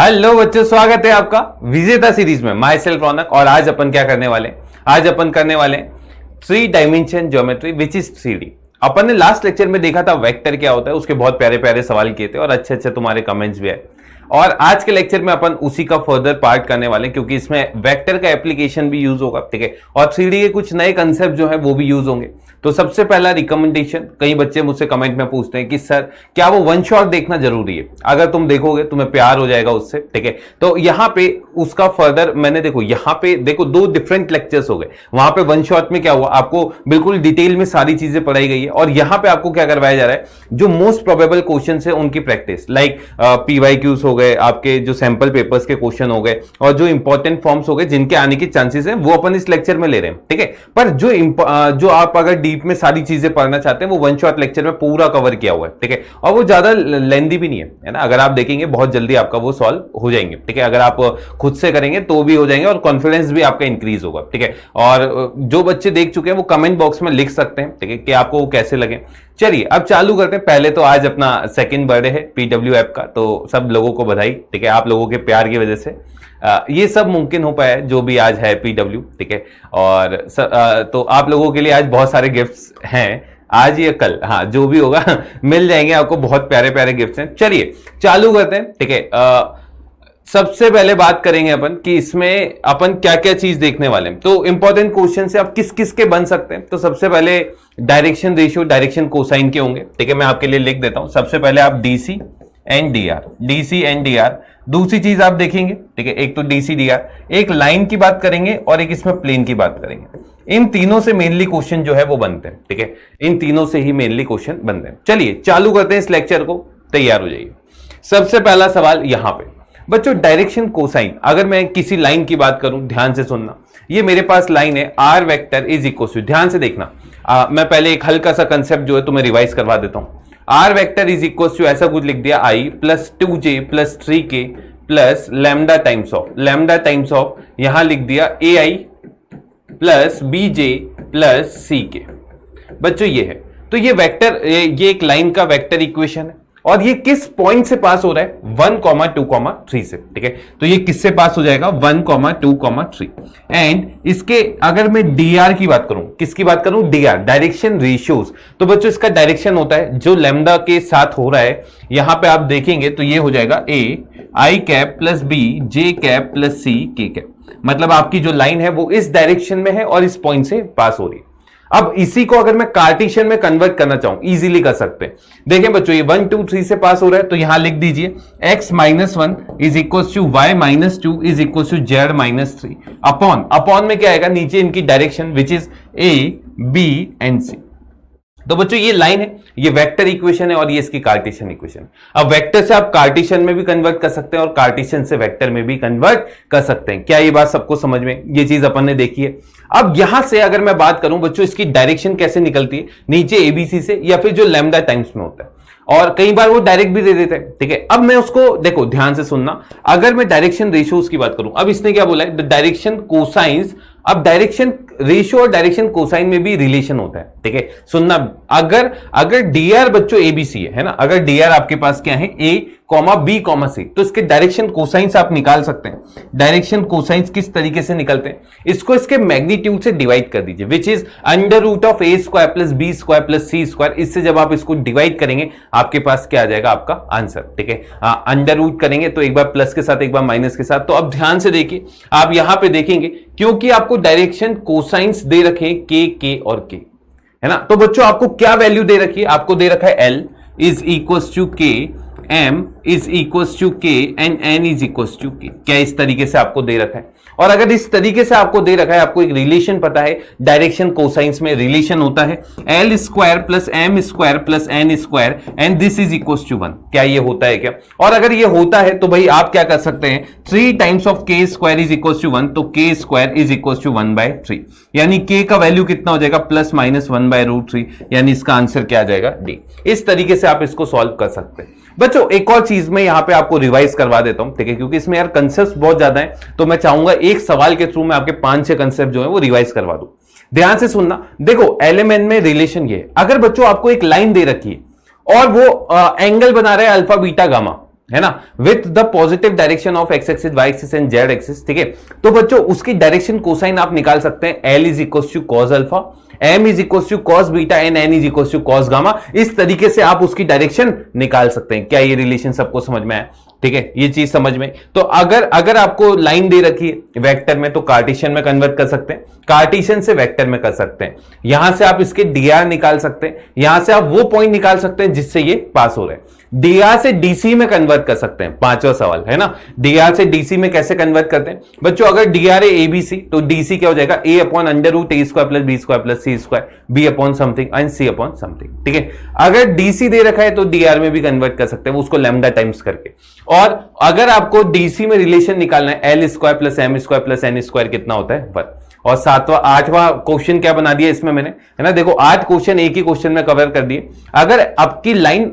Hello बच्चों, स्वागत है आपका विजेता सीरीज में। माई सेल्फ रौनक। और आज अपन क्या करने वाले आज अपन करने वाले 3 dimension geometry which is 3D। अपन ने लास्ट लेक्चर में देखा था वेक्टर क्या होता है, उसके बहुत प्यारे प्यारे सवाल किए थे और अच्छे अच्छे तुम्हारे कमेंट्स भी आए। और आज के लेक्चर में अपन उसी का फर्दर पार्ट करने वाले हैं, क्योंकि इसमें वेक्टर का एप्लीकेशन भी यूज होगा, ठीक है, और 3D के कुछ नए कंसेप्ट जो है वो भी यूज होंगे। तो सबसे पहला रिकमेंडेशन, कई बच्चे मुझसे कमेंट में पूछते हैं कि सर क्या वो वन शॉट देखना जरूरी है? अगर तुम देखोगे तुम्हें प्यार हो जाएगा उससे, ठीक है। तो यहाँ पे उसका फर्दर मैंने यहाँ पे देखो 2 डिफरेंट लेक्चर्स हो गए। वहां पे वन शॉट में क्या हुआ, आपको बिल्कुल डिटेल में सारी चीजें पढ़ाई गई है, और यहाँ पे आपको क्या करवाया जा रहा है, जो मोस्ट प्रोबेबल क्वेश्चन है उनकी प्रैक्टिस, लाइक PYQs हो गए, आपके जो सैंपल पेपर्स के क्वेश्चन हो गए, और जो इंपॉर्टेंट फॉर्म्स हो गए जिनके आने की चांसेस है वो अपन इस लेक्चर में ले रहे हैं, ठीक है। पर जो आप अगर डीप में सारी चीजें पढ़ना चाहते हैं वो वन शॉट लेक्चर में पूरा कवर किया हुआ है, ठीक है, और वो ज्यादा लेंथी भी नहीं है ना। अगर आप देखेंगे बहुत जल्दी आपका वो सॉल्व हो जाएंगे, ठीक है। अगर आप खुद से करेंगे तो भी हो जाएंगे और कॉन्फिडेंस भी आपका इंक्रीज होगा, ठीक है। और जो बच्चे देख चुके हैं वो कमेंट बॉक्स में लिख सकते हैं, ठीक है, कि आपको वो कैसे लगे। चलिए अब चालू करते हैं। पहले तो आज अपना सेकंड बर्थडे है PW ऐप का, तो सब लोगों को बधाई, ठीक है। आप लोगों के प्यार की वजह से ये सब मुमकिन हो पाया है, जो भी आज है PW, ठीक है। और तो आप लोगों के लिए आज बहुत सारे गिफ्ट्स हैं, आज या कल, हाँ जो भी होगा मिल जाएंगे आपको, बहुत प्यारे प्यारे गिफ्ट्स हैं। चलिए चालू करते हैं, ठीक है। सबसे पहले बात करेंगे अपन कि इसमें अपन क्या क्या चीज देखने वाले हैं। तो इंपॉर्टेंट क्वेश्चन से आप किस किस के बन सकते हैं। तो सबसे पहले डायरेक्शन रेशियो, डायरेक्शन कोसाइन के होंगे, ठीक है। मैं आपके लिए लिख देता हूं। सबसे पहले आप DC एंड DR। दूसरी चीज आप देखेंगे, ठीक है, एक तो DC DR, एक लाइन की बात करेंगे और एक इसमें प्लेन की बात करेंगे। इन तीनों से मेनली क्वेश्चन जो है वो बनते हैं, ठीक है। इन तीनों से ही मेनली क्वेश्चन बनते हैं। चलिए चालू करते हैं इस लेक्चर को, तैयार हो जाइए। सबसे पहला सवाल यहां पे बच्चों, डायरेक्शन कोसाइन। अगर मैं किसी लाइन की बात करूं, ध्यान से सुनना, ये मेरे पास लाइन है R vector is equal to, ध्यान से देखना, मैं पहले एक हल्का सा कंसेप्ट जो है तुम्हें रिवाइज करवा देता हूं। R vector is equal to ऐसा कुछ लिख दिया, I plus 2J plus 3K plus lambda times of यहां लिख दिया AI plus BJ plus CK। बच्चों ये है, तो ये वेक्टर, ये एक लाइन का वेक्टर इक्वेशन है, और ये किस पॉइंट से पास हो रहा है, 1, 2, 3 से, ठीक है। तो ये किससे पास हो जाएगा, 1, 2, 3। एंड इसके अगर मैं DR की बात करूं, किसकी बात करूं, DR डायरेक्शन रेशियोज। तो बच्चों इसका डायरेक्शन होता है जो लैम्डा के साथ हो रहा है, यहां पे आप देखेंगे तो ये हो जाएगा A I cap plus B J cap plus C K cap. मतलब आपकी जो लाइन है वो इस डायरेक्शन में है और इस पॉइंट से पास हो रही है। अब इसी को अगर मैं कार्टेशियन में कन्वर्ट करना चाहूं, इजीली कर सकते हैं। देखें बच्चों, ये 1, 2, 3 से पास हो रहा है, तो यहां लिख दीजिए x minus 1 is equal to y minus 2 is equal to z minus 3 upon में क्या आएगा, नीचे इनकी direction which is A B and C। तो बच्चों ये लाइन है, ये वेक्टर इक्वेशन है और ये इसकी कार्टेशियन इक्वेशन। अब वेक्टर से आप कार्टेशियन में भी कन्वर्ट कर सकते हैं और कार्टेशियन से वेक्टर में भी कन्वर्ट कर सकते हैं। क्या ये बात सबको समझ में, ये चीज अपन ने देखी है। अब यहां से अगर मैं बात करूं बच्चों, इसकी डायरेक्शन कैसे निकलती है, नीचे ABC से या फिर जो लैम्डा टाइम्स में होता है, और कई बार वो डायरेक्ट भी दे देते हैं, ठीक है। अब मैं उसको देखो, ध्यान से सुनना, अगर मैं डायरेक्शन रेशियोज की बात करूं, अब इसने क्या बोला है, डायरेक्शन कोसाइंस। अब डायरेक्शन रेशियो और डायरेक्शन कोसाइन में भी रिलेशन होता है, ठीक है। सुनना, अगर DR बच्चों ABC है ना, अगर DR आपके पास क्या है, A, B, C, तो इसके डायरेक्शन कोसाइंस आप निकाल सकते हैं। डायरेक्शन कोसाइंस किस तरीके से निकलते हैं, इसको इसके मैग्नीट्यूड से डिवाइड कर दीजिए, which is under root of A square plus B square plus C square. इससे जब आप इसको डिवाइड करेंगे आपके पास क्या आ जाएगा, आपका आंसर, ठीक है। अंडर रूट करेंगे तो एक बार प्लस के साथ एक बार माइनस के साथ। तो अब ध्यान से देखिए, आप यहां पे देखेंगे क्योंकि आपको डायरेक्शन कोसाइंस दे रखे K और K, है ना। तो बच्चों आपको क्या वैल्यू दे रखी है, आपको दे रखा है L is equals to K, M is equals to K and N is equals to K। क्या इस तरीके से आपको दे रखा है, और अगर इस तरीके से आपको दे रखा है, आपको एक रिलेशन पता है, डायरेक्शन कोसाइंस में रिलेशन होता है L square plus M square plus N square and this is equals to 1। क्या ये होता है क्या, और अगर ये होता है तो भाई आप क्या कर सकते हैं, 3 times of K square is equals to 1, तो K square is equals to 1/3, यानी K का वैल्यू कितना हो जाएगा, प्लस माइनस 1/√3, यानी इसका आंसर क्या आ जाएगा, D। इस तरीके से आप इसको सॉल्व कर सकते हैं। बच्चों एक और चीज मैं यहां पे आपको रिवाइज करवा देता हूं, ठीक है, क्योंकि इसमें यार कंसेप्ट बहुत ज्यादा है, तो मैं चाहूंगा एक सवाल के थ्रू मैं आपके 5-6 कंसेप्ट जो है वो रिवाइज करवा दूं। ध्यान से सुनना, देखो LMN में रिलेशन ये है, अगर बच्चों आपको एक लाइन दे रखी है और वो एंगल बना रहा है अल्फा बीटा गामा, है ना, with the positive direction of X axis, Y axis and Z axis, ठीक है। तो बच्चों उसकी डायरेक्शन कोसाइन आप निकाल सकते हैं, L is equal to cos alpha, M is equal to cos beta and N is equal to cos gamma. इस तरीके से आप उसकी डायरेक्शन निकाल सकते हैं। क्या ये रिलेशन सबको समझ में आया? ठीक है, ये चीज समझ में। तो अगर आपको लाइन दे रखी है वेक्टर में, तो कार्टेशियन में कन्वर्ट कर सकते हैं, कार्टेशियन से वेक्टर में कर सकते हैं। यहां से आप इसके dr निकाल सकते हैं, यहां से आप वो पॉइंट निकाल सकते हैं जिससे ये पास हो रहे हैं। dr से dc में कन्वर्ट कर सकते हैं, पांचवा सवाल है ना, dr से dc में कैसे कन्वर्ट करते हैं बच्चों? अगर dr है abc तो dc क्या हो जाएगा? a upon under root a square plus b square plus c square, b upon something and c upon something, ठीक है। अगर dc दे रखा है तो dr में भी कन्वर्ट कर सकते हैं, उसको लैम्डा टाइम्स करके। और अगर आपको डीसी में रिलेशन निकालना है, L square plus M square plus N square कितना होता है? 1। और आठवां क्वेश्चन क्या बना दिया इसमें मैंने, है ना, देखो 8 क्वेश्चन एक ही क्वेश्चन में कवर कर दिए। अगर आपकी line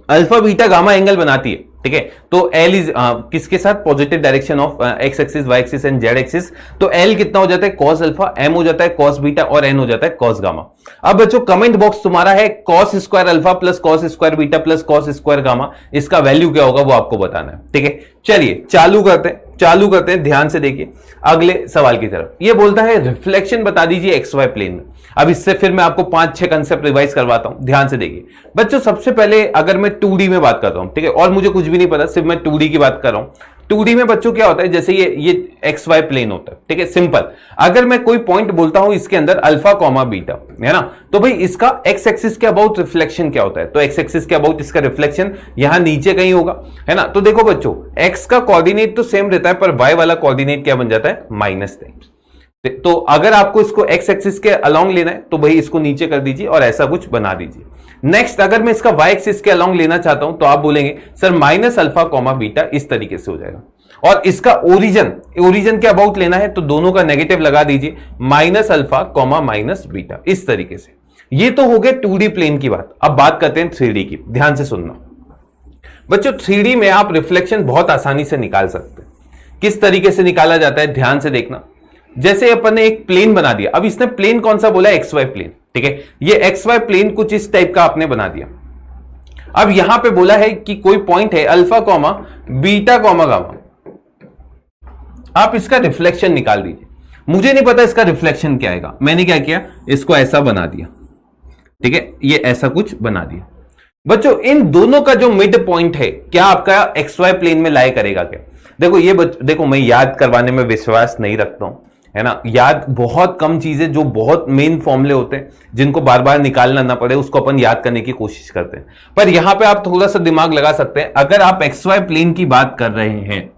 alpha beta gamma angle बनाती है, ठीक है, तो एल इज किसके साथ? Positive direction of X axis, Y axis and Z axis. तो एल कितना हो जाता है? कॉस अल्फा, एम हो जाता है कॉस बीटा और एन हो जाता है कॉस गामा। अब बच्चों कमेंट बॉक्स तुम्हारा है, cos square alpha plus cos square beta plus cos square gamma, इसका वैल्यू क्या होगा वो आपको बताना है, ठीक है। चलिए चालू करते हैं, ध्यान से देखिए अगले सवाल की तरफ। ये बोलता है रिफ्लेक्शन बता दीजिए एक्स वाई प्लेन में। अब इससे फिर मैं आपको 5-6 कंसेप्ट रिवाइज करवाता हूं, ध्यान से देखिए बच्चों। सबसे पहले अगर मैं 2D में बात करता हूं, ठीक है, और मुझे कुछ भी नहीं पता, सिर्फ मैं 2D की बात कर रहा हूं। 2D में बच्चों क्या होता है, जैसे ये एक्स वाई प्लेन होता है, ठीक है, सिंपल। अगर मैं कोई पॉइंट बोलता हूं इसके अंदर अल्फा कॉमा बीटा, है ना, तो भाई इसका एक्स एक्सिस के अबाउट रिफ्लेक्शन क्या होता है? तो एक्स एक्सिस के अबाउट इसका रिफ्लेक्शन यहां नीचे कहीं होगा, है ना। तो देखो बच्चों एक्स का कोऑर्डिनेट तो सेम रहता है, पर वाई वाला कोऑर्डिनेट क्या बन जाता है? Minus times. तो अगर आपको इसको एक्स एक्सिस के अलोंग लेना है तो भाई इसको नीचे कर दीजिए और ऐसा कुछ बना दीजिए। नेक्स्ट अगर मैं इसका वाई एक्सिस के अलोंग लेना चाहता हूं तो आप बोलेंगे sir minus alpha comma beta, इस तरीके से हो जाएगा। और इसका ओरिजिन के अबाउट लेना है तो दोनों का नेगेटिव लगा दीजिए, minus alpha comma minus beta, इस तरीके से। ये तो हो गया 2D प्लेन की बात। अब बात करते हैं 3D की, ध्यान से सुनना बच्चों। 3D में आप रिफ्लेक्शन बहुत आसानी से निकाल सकते हैं। किस तरीके से निकाला जाता है ध्यान से देखना। जैसे अपन ने एक प्लेन बना दिया, अब इसने प्लेन कौन सा बोला? एक्स वाई प्लेन, ठीक है। ये एक्स वाई प्लेन कुछ इस टाइप का आपने बना दिया। अब यहां पे बोला है कि कोई पॉइंट है alpha comma beta comma gamma, आप इसका रिफ्लेक्शन निकाल दीजिए। मुझे नहीं पता इसका रिफ्लेक्शन क्या आएगा, मैंने क्या किया, इसको ऐसा बना दिया, ठीक है, ये ऐसा कुछ बना दिया। बच्चों इन दोनों का जो मिड पॉइंट है क्या आपका एक्स वाई प्लेन में लाई करेगा क्या? देखो देखो मैं याद करवाने में विश्वास नहीं रखता हूं, है ना। याद बहुत कम चीजें जो बहुत मेन फॉर्मूले होते हैं जिनको बार बार निकालना ना पड़े उसको अपन याद करने की कोशिश करते हैं। पर यहां पे आप थोड़ा सा दिमाग लगा सकते हैं। अगर आप एक्स वाई प्लेन की बात कर रहे हैं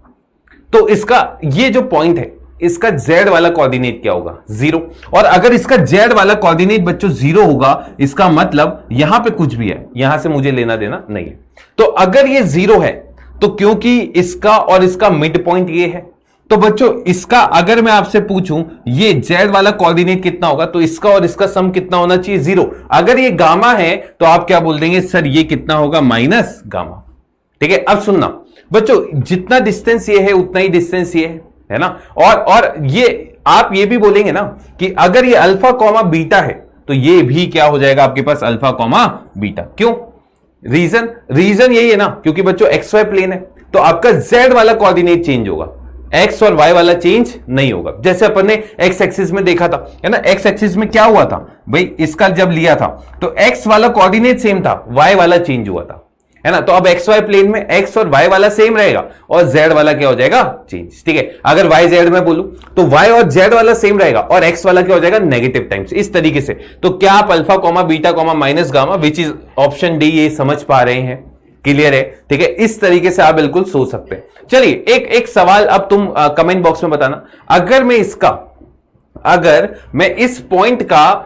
तो इसका ये जो पॉइंट है इसका जेड वाला कोऑर्डिनेट क्या होगा? 0। और अगर इसका जेड वाला कोऑर्डिनेट बच्चों 0 होगा, इसका मतलब यहां पे कुछ भी है, यहां से मुझे लेना देना नहीं है। तो अगर ये 0 है तो क्योंकि इसका और इसका मिड पॉइंट ये है, तो बच्चों इसका अगर मैं आपसे पूछूं ये जेड वाला कोऑर्डिनेट कितना होगा, तो इसका और इसका सम कितना होना चाहिए? 0। अगर ये गामा है तो आप क्या बोल देंगे? सर ये कितना होगा? माइनस गामा, ठीक है। अब सुनना बच्चों, जितना डिस्टेंस ये है उतना ही डिस्टेंस ये है ना। और ये आप ये भी बोलेंगे ना कि अगर ये अल्फा कॉमा बीटा है तो ये भी क्या हो जाएगा आपके पास? Alpha comma beta. क्यों? रीजन यही है ना, क्योंकि बच्चों एक्स वाई प्लेन है तो आपका जेड वाला कोऑर्डिनेट चेंज होगा, एक्स और वाई वाला चेंज नहीं होगा। जैसे अपन ने एक्स एक्सिस में देखा था, है ना, एक्स एक्सिस में क्या हुआ था भाई, इसका जब लिया था तो एक्स वाला कोऑर्डिनेट सेम था, वाई वाला चेंज हुआ था, है ना। तो अब एक्स वाई प्लेन में एक्स और वाई वाला सेम रहेगा और जेड वाला क्या हो जाएगा? चेंज, ठीक है। अगर वाई जेड में बोलूं तो वाई और जेड वाला सेम रहेगा और एक्स वाला क्या हो जाएगा? नेगेटिव टाइम्स, इस तरीके से। तो क्या आप alpha comma beta comma minus gamma which is option D ये समझ पा रहे हैं? क्लियर है, ठीक है। इस तरीके से आप बिल्कुल सोच सकते हैं। चलिए एक सवाल अब तुम कमेंट बॉक्स में बताना। अगर मैं इस पॉइंट का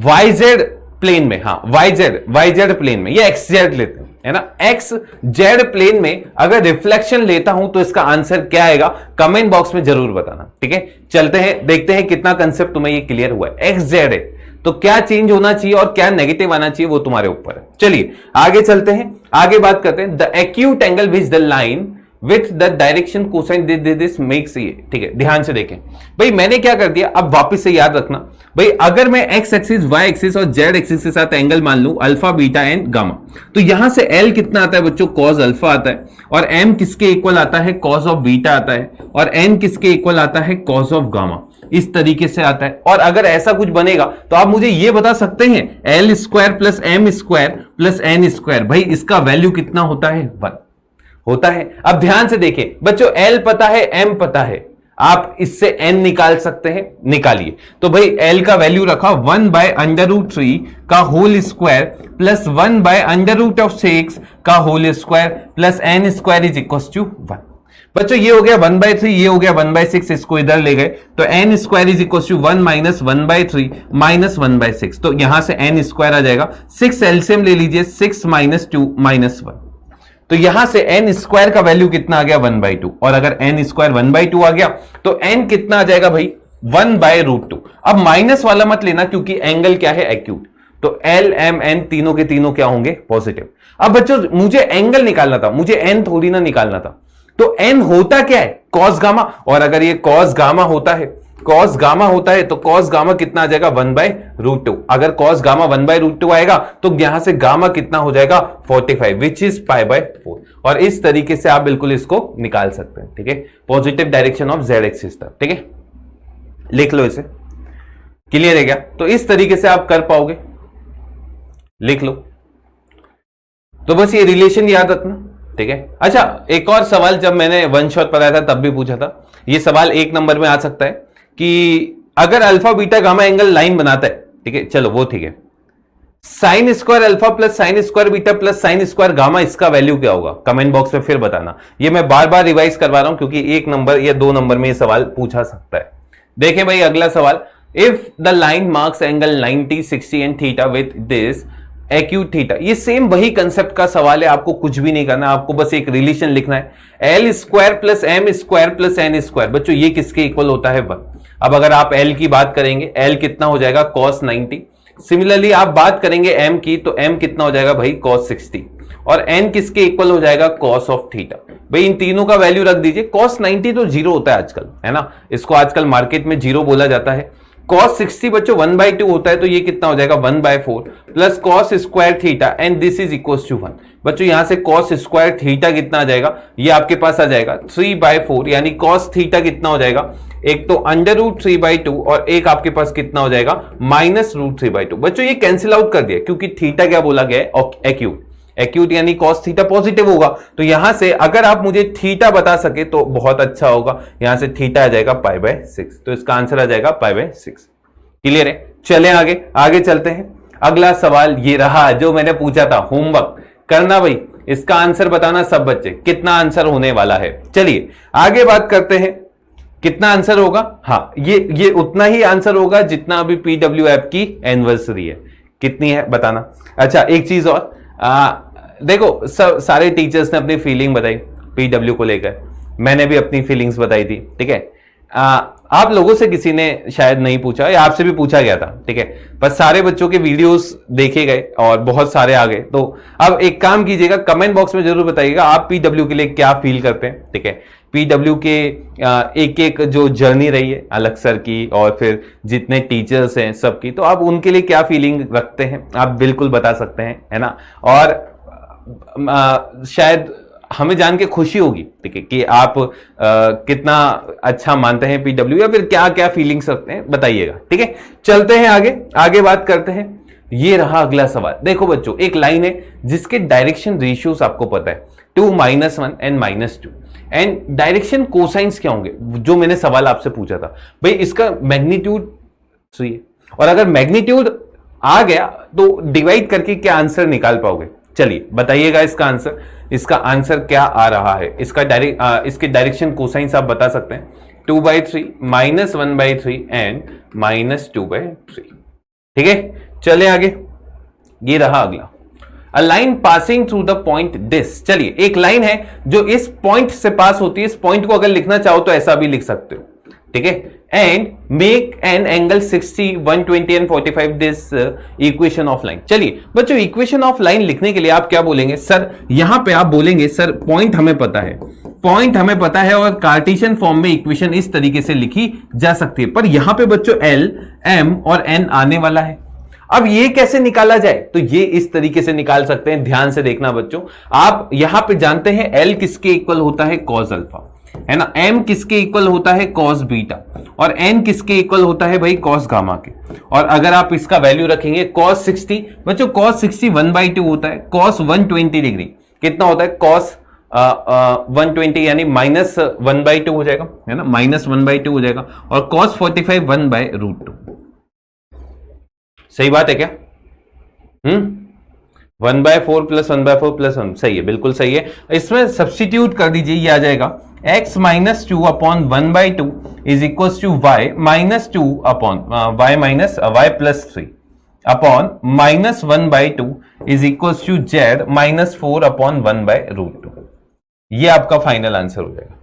YZ प्लेन में, हाँ YZ प्लेन में, या XZ लेते हैं, है ना, XZ प्लेन में अगर रिफ्लेक्शन लेता हूं तो इसका आंसर क्या आएगा? कमेंट बॉक्स में जरूर बताना, ठीक है। चलते हैं देखते हैं कितना कंसेप्ट तुम्हें ये क्लियर हुआ है। XZ है तो क्या चेंज होना चाहिए और क्या नेगेटिव आना चाहिए वो तुम्हारे ऊपर है। चलिए आगे चलते हैं, आगे बात करते हैं। The acute angle which the line with the direction cosine this makes ये, ठीक है। ध्यान से देखें भाई, मैंने क्या कर दिया, अब वापस से याद रखना भाई, अगर मैं एक्स एक्सिस, वाई एक्सिस और जेड एक्सिस के साथ एंगल मान लूं अल्फा, बीटा एंड गामा, तो यहां से एल कितना आता है बच्चों, कॉस अल्फा आता है, और एम किसके इक्वल आता है, कॉस ऑफ बीटा आता है, और एन किसके इक्वल आता है, कॉस ऑफ गामा। इस तरीके से आता है। और अगर ऐसा कुछ बनेगा तो आप मुझे यह बता सकते हैं, L square plus M square plus N square, भाई इसका वैल्यू कितना होता है, 1 होता है। अब ध्यान से देखें बच्चों, एल पता है, एम पता है, आप इससे एन निकाल सकते हैं, निकालिए। तो भाई एल का वैल्यू रखा 1/√3 का होल स्क्वायर प्लस 1/√6 का whole square plus N square is equal to 1। बच्चों ये हो गया 1/3, ये हो गया 1/6, इसको इधर ले गए तो N square is equal to 1 minus 1/3 minus 1/6, तो यहां से एन स्क्वायर आ जाएगा। 6 एलसीएम ले लीजिए, 6 माइनस 2 माइनस 1, तो यहां से एन स्क्वायर का वैल्यू कितना आ गया, 1/2। और अगर एन स्क्वायर 1/2 आ गया तो एन कितना आ जाएगा भाई, 1/√2। अब माइनस वाला मत लेना क्योंकि एंगल क्या है, एक्यूट, तो एल एम एन तीनों के तीनों क्या होंगे, पॉजिटिव। अब बच्चों मुझे एंगल निकालना था, मुझे एन थोड़ी ना निकालना था, तो एन होता क्या है, कॉस गामा। और अगर ये कॉस गामा होता है, कॉस गामा होता है तो कॉस गामा कितना आ जाएगा, 1/√2। अगर कॉस गामा 1/√2 आएगा तो यहां से गामा कितना हो जाएगा, 45, विच इज π/4। और इस तरीके से आप बिल्कुल इसको निकाल सकते हैं, ठीक है, positive direction of Z axis तक, ठीक है। लिख लो इसे, क्लियर है क्या? तो इस तरीके से आप कर पाओगे, लिख लो। तो बस ये रिलेशन याद रखना, ठीक है। अच्छा, एक और सवाल जब मैंने वन शॉट पढ़ाया था तब भी पूछा था, ये सवाल 1 नंबर में आ सकता है कि अगर alpha beta gamma angle line बनाता है, ठीक है, चलो वो ठीक है, sine square alpha plus sine square beta plus sine square gamma, इसका वैल्यू क्या होगा, कमेंट बॉक्स में फिर बताना। ये मैं बार बार रिवाइज करवा रहा हूं क्योंकि 1 नंबर या 2 नंबर में ये सवाल पूछा सकता है। देखें भाई अगला सवाल, if the line marks angle 90, 60 and theta with this acute theta, ये सेम वही कंसेप्ट का सवाल है, आपको कुछ भी नहीं करना, आपको बस एक रिलेशन लिखना है, L square plus M square plus N square. बच्चों ये किसके इक्वल होता है, 1। अब अगर आप एल की बात करेंगे, एल कितना हो जाएगा, cos 90। सिमिलरली आप बात करेंगे एम की, तो एम कितना हो जाएगा भाई, cos 60। और एन किसके इक्वल हो जाएगा, cos ऑफ थीटा। भाई इन तीनों का वैल्यू रख दीजिए। cos 90 तो 0 होता है आजकल, है ना, इसको आजकल मार्केट में 0 बोला जाता है। cos 60 बच्चों 1/2 होता है, तो ये कितना हो जाएगा, 1/4 plus cos square theta and this is equal to 1। बच्चों यहां से cos स्क्वायर थीटा कितना आ जाएगा, ये आपके पास आ जाएगा 3/4, यानी cos थीटा कितना हो जाएगा, एक तो √3/2 और एक आपके पास कितना हो जाएगा, -√3/2। बच्चों ये कैंसिल आउट कर दिया क्योंकि थीटा क्या बोला गया है, एक्यूट, एक्यूट यानी cos थीटा पॉजिटिव होगा। तो यहां से अगर आप मुझे थीटा बता सके तो बहुत अच्छा होगा, यहां से थीटा आ जाएगा π/6, तो इसका आंसर आ जाएगा π/6। क्लियर है? चलें आगे, आगे चलते हैं। अगला सवाल ये रहा जो मैंने पूछा था, होमवर्क करना भाई, इसका आंसर बताना सब बच्चे, कितना आंसर होने वाला है। चलिए आगे बात करते हैं, कितना आंसर होगा, हाँ ये उतना ही आंसर होगा जितना अभी पीडब्ल्यू ऐप की एनिवर्सरी है, कितनी है बताना। अच्छा एक चीज और, देखो सारे टीचर्स ने अपनी फीलिंग बताई पीडब्ल्यू को लेकर, मैंने भी अपनी फीलिंग्स बताई थी, ठीक है। आप लोगों से किसी ने शायद नहीं पूछा या आपसे भी पूछा गया था, ठीक है, बस सारे बच्चों के वीडियोस देखे गए और बहुत सारे आ गए। तो अब एक काम कीजिएगा, कमेंट बॉक्स में जरूर बताइएगा आप पीडब्ल्यू के लिए क्या फील करते हैं, ठीक है। पीडब्ल्यू के एक एक जो जर्नी रही है अलग सर की और फिर जितने टीचर्स हैं सबकी, तो आप उनके लिए क्या फीलिंग रखते हैं आप बिल्कुल बता सकते हैं, है ना। और शायद हमें जान के खुशी होगी, ठीक है, कि आप कितना अच्छा मानते हैं पीडब्ल्यू या फिर क्या क्या फीलिंग्स रखते हैं, बताइएगा, ठीक है। चलते हैं आगे, आगे बात करते हैं। ये रहा अगला सवाल। देखो बच्चों एक लाइन है जिसके डायरेक्शन रेशियोज आपको पता है, 2, -1 एंड -2, एंड डायरेक्शन कोसाइंस क्या होंगे, जो मैंने सवाल आपसे पूछा था भाई, इसका मैग्नीट्यूड 3 है, और अगर मैग्नीट्यूड आ गया तो डिवाइड करके क्या आंसर निकाल पाओगे। चलिए बताइएगा इसका आंसर, इसका आंसर क्या आ रहा है, इसका इसके डायरेक्शन कोसाइंस आप बता सकते हैं, 2/3 -1/3 एंड -2/3, ठीक है। चले आगे, ये रहा अगला, अ line passing through the point this. चलिए एक लाइन है जो इस पॉइंट से पास होती है, इस पॉइंट को अगर लिखना चाहो तो ऐसा भी लिख सकते हो, ठीक है। And make an angle 60, 120 and 45 this equation of line. चलिए बच्चों, इक्वेशन ऑफ लाइन लिखने के लिए आप क्या बोलेंगे सर? यहां पे आप बोलेंगे सर पॉइंट हमें पता है, पॉइंट हमें पता है और कार्टेशियन फॉर्म में इक्वेशन इस तरीके से लिखी जा सकती है, पर यहां पे बच्चों एल, एम और एन आने वाला है। अब ये कैसे निकाला जाए? तो ये इस तरीके से निकाल सकते हैं। ध्यान से देखना बच्चों, आप यहां पे जानते हैं एल किसके इक्वल होता है? कॉस अल्फा, है ना। एम किसके इक्वल होता है? Cos beta. और एन किसके इक्वल होता है भाई? कॉस गामा के। और अगर आप इसका वैल्यू रखेंगे कॉस 60, बच्चों कॉस 60 1/2 होता है। कॉस 120 डिग्री कितना होता है? कॉस 120 यानी -1/2 हो जाएगा, है ना, -1/2 हो जाएगा। और cos 45 1/√2। सही बात है क्या? 1/4 प्लस 1/4 प्लस 1, सही है, बिल्कुल सही है। इसमें सब्स्टिट्यूट कर दीजिए, ये आ जाएगा x - 2 upon 1/2 is equal to y - 2 upon y minus y plus 3 upon -1/2 is equal to z -4 upon 1/√2। ये आपका फाइनल आंसर हो जाएगा।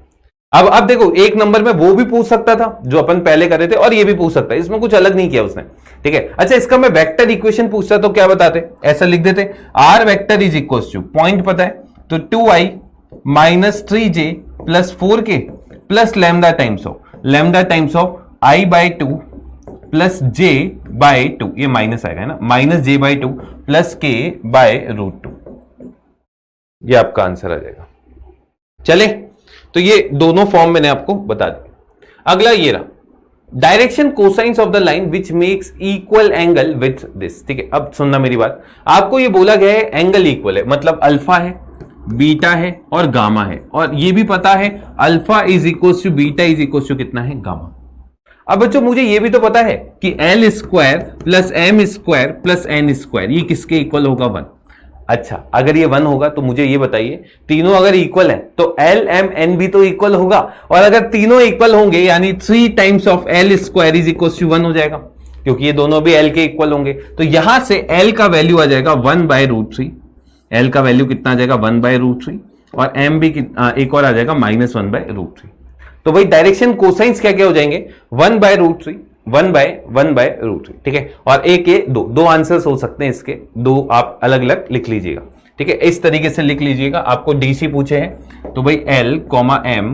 अब देखो, एक नंबर में वो भी पूछ सकता था जो अपन पहले कर रहे थे, और ये भी पूछ सकता है, इसमें कुछ अलग नहीं किया उसने, ठीक है। अच्छा, इसका मैं वेक्टर इक्वेशन पूछता तो क्या बताते? ऐसा लिख देते, R vector is equal to, point पता है तो 2i - 3j plus 4k plus lambda times of i/2 plus j/2, ये माइनस आएगा, है ना, -j/2 प्लस k/√2। ये आपका आंसर आ जाएगा। चले, तो ये दोनों फॉर्म मैंने आपको बता दिया। अगला ये रहा, direction cosines of the line which makes equal angle with this, ठीक है। अब सुनना मेरी बात, आपको ये बोला गया है एंगल इक्वल है, मतलब अल्फा है, बीटा है और गामा है, और ये भी पता है alpha is equal to beta is equal to कितना है? गामा। अब बच्चों मुझे ये भी तो पता है कि L square plus M square plus N square ये किसके इक्वल होगा? 1। अच्छा, अगर ये 1 होगा तो मुझे ये बताइए, तीनों अगर इक्वल हैं तो एल, एम, एन भी तो इक्वल होगा, और अगर तीनों इक्वल होंगे यानी 3 times of L square is equal to 1 हो जाएगा, क्योंकि ये दोनों भी एल के इक्वल होंगे। तो यहां से एल का वैल्यू आ जाएगा 1/√3, एल का वैल्यू कितना आ जाएगा? 1/√3, और एम भी एक और आ जाएगा -1/√3। तो भाई डायरेक्शन कोसाइंस क्या क्या हो जाएंगे? 1/√3, 1/√3, ठीक है। और एक ये दो आंसर्स हो सकते हैं इसके, दो आप अलग अलग लिख लीजिएगा, ठीक है। इस तरीके से लिख लीजिएगा। आपको डीसी पूछे हैं तो भाई L, M,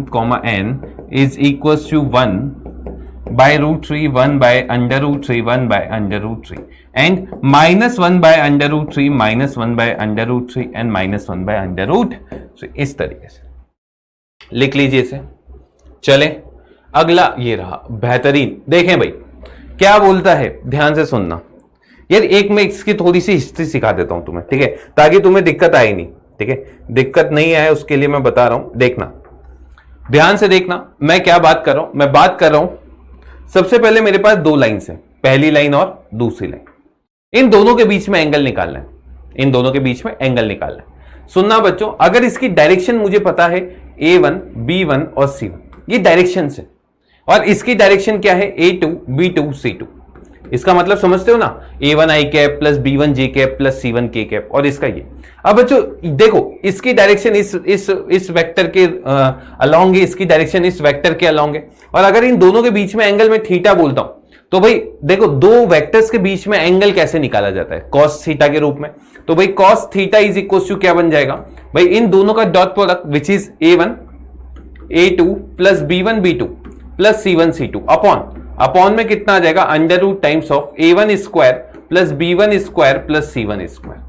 N is equal to 1/√3, 1/√3, 1/√3 and -1/√3, -1/√3 and -1/√3। इस तरीके से लिख लीजिए इसे। चले, अगला ये रहा बेहतरीन। देखें भाई क्या बोलता है, ध्यान से सुनना यार। एक मैं इसकी थोड़ी सी हिस्ट्री सिखा देता हूं तुम्हें, ठीक है, ताकि तुम्हें दिक्कत आए नहीं, ठीक है। दिक्कत नहीं आए उसके लिए मैं बता रहा हूं, देखना, ध्यान से देखना मैं क्या बात कर रहा हूं। मैं बात कर रहा हूं, सबसे पहले मेरे पास 2 लाइन्स हैं, पहली लाइन और दूसरी लाइन। इन दोनों के बीच में एंगल निकालना है, इन दोनों के बीच में एंगल निकालना है। सुनना बच्चों, अगर इसकी डायरेक्शन मुझे पता है A1, B1 और C1, ये डायरेक्शन है, और इसकी डायरेक्शन क्या है? A2, B2, C2। इसका मतलब समझते हो ना, A1 i cap plus B1 j cap plus C1 k cap, और इसका ये। अब बच्चों देखो, इसकी डायरेक्शन इस वेक्टर के अलोंग है, इसकी डायरेक्शन इस वेक्टर के अलोंग है, और अगर इन दोनों के बीच में एंगल में थीटा बोलता हूं तो भाई देखो, दो वेक्टर्स के बीच में एंगल कैसे निकाला जाता है? कॉस थीटा के रूप में। तो भाई cos theta is equal to क्या बन जाएगा भाई? इन दोनों का dot product which is A1 A2 plus B1 B2 plus C1 C2 upon में कितना आ जाएगा? Under root times of A1 square plus B1 square plus C1 square,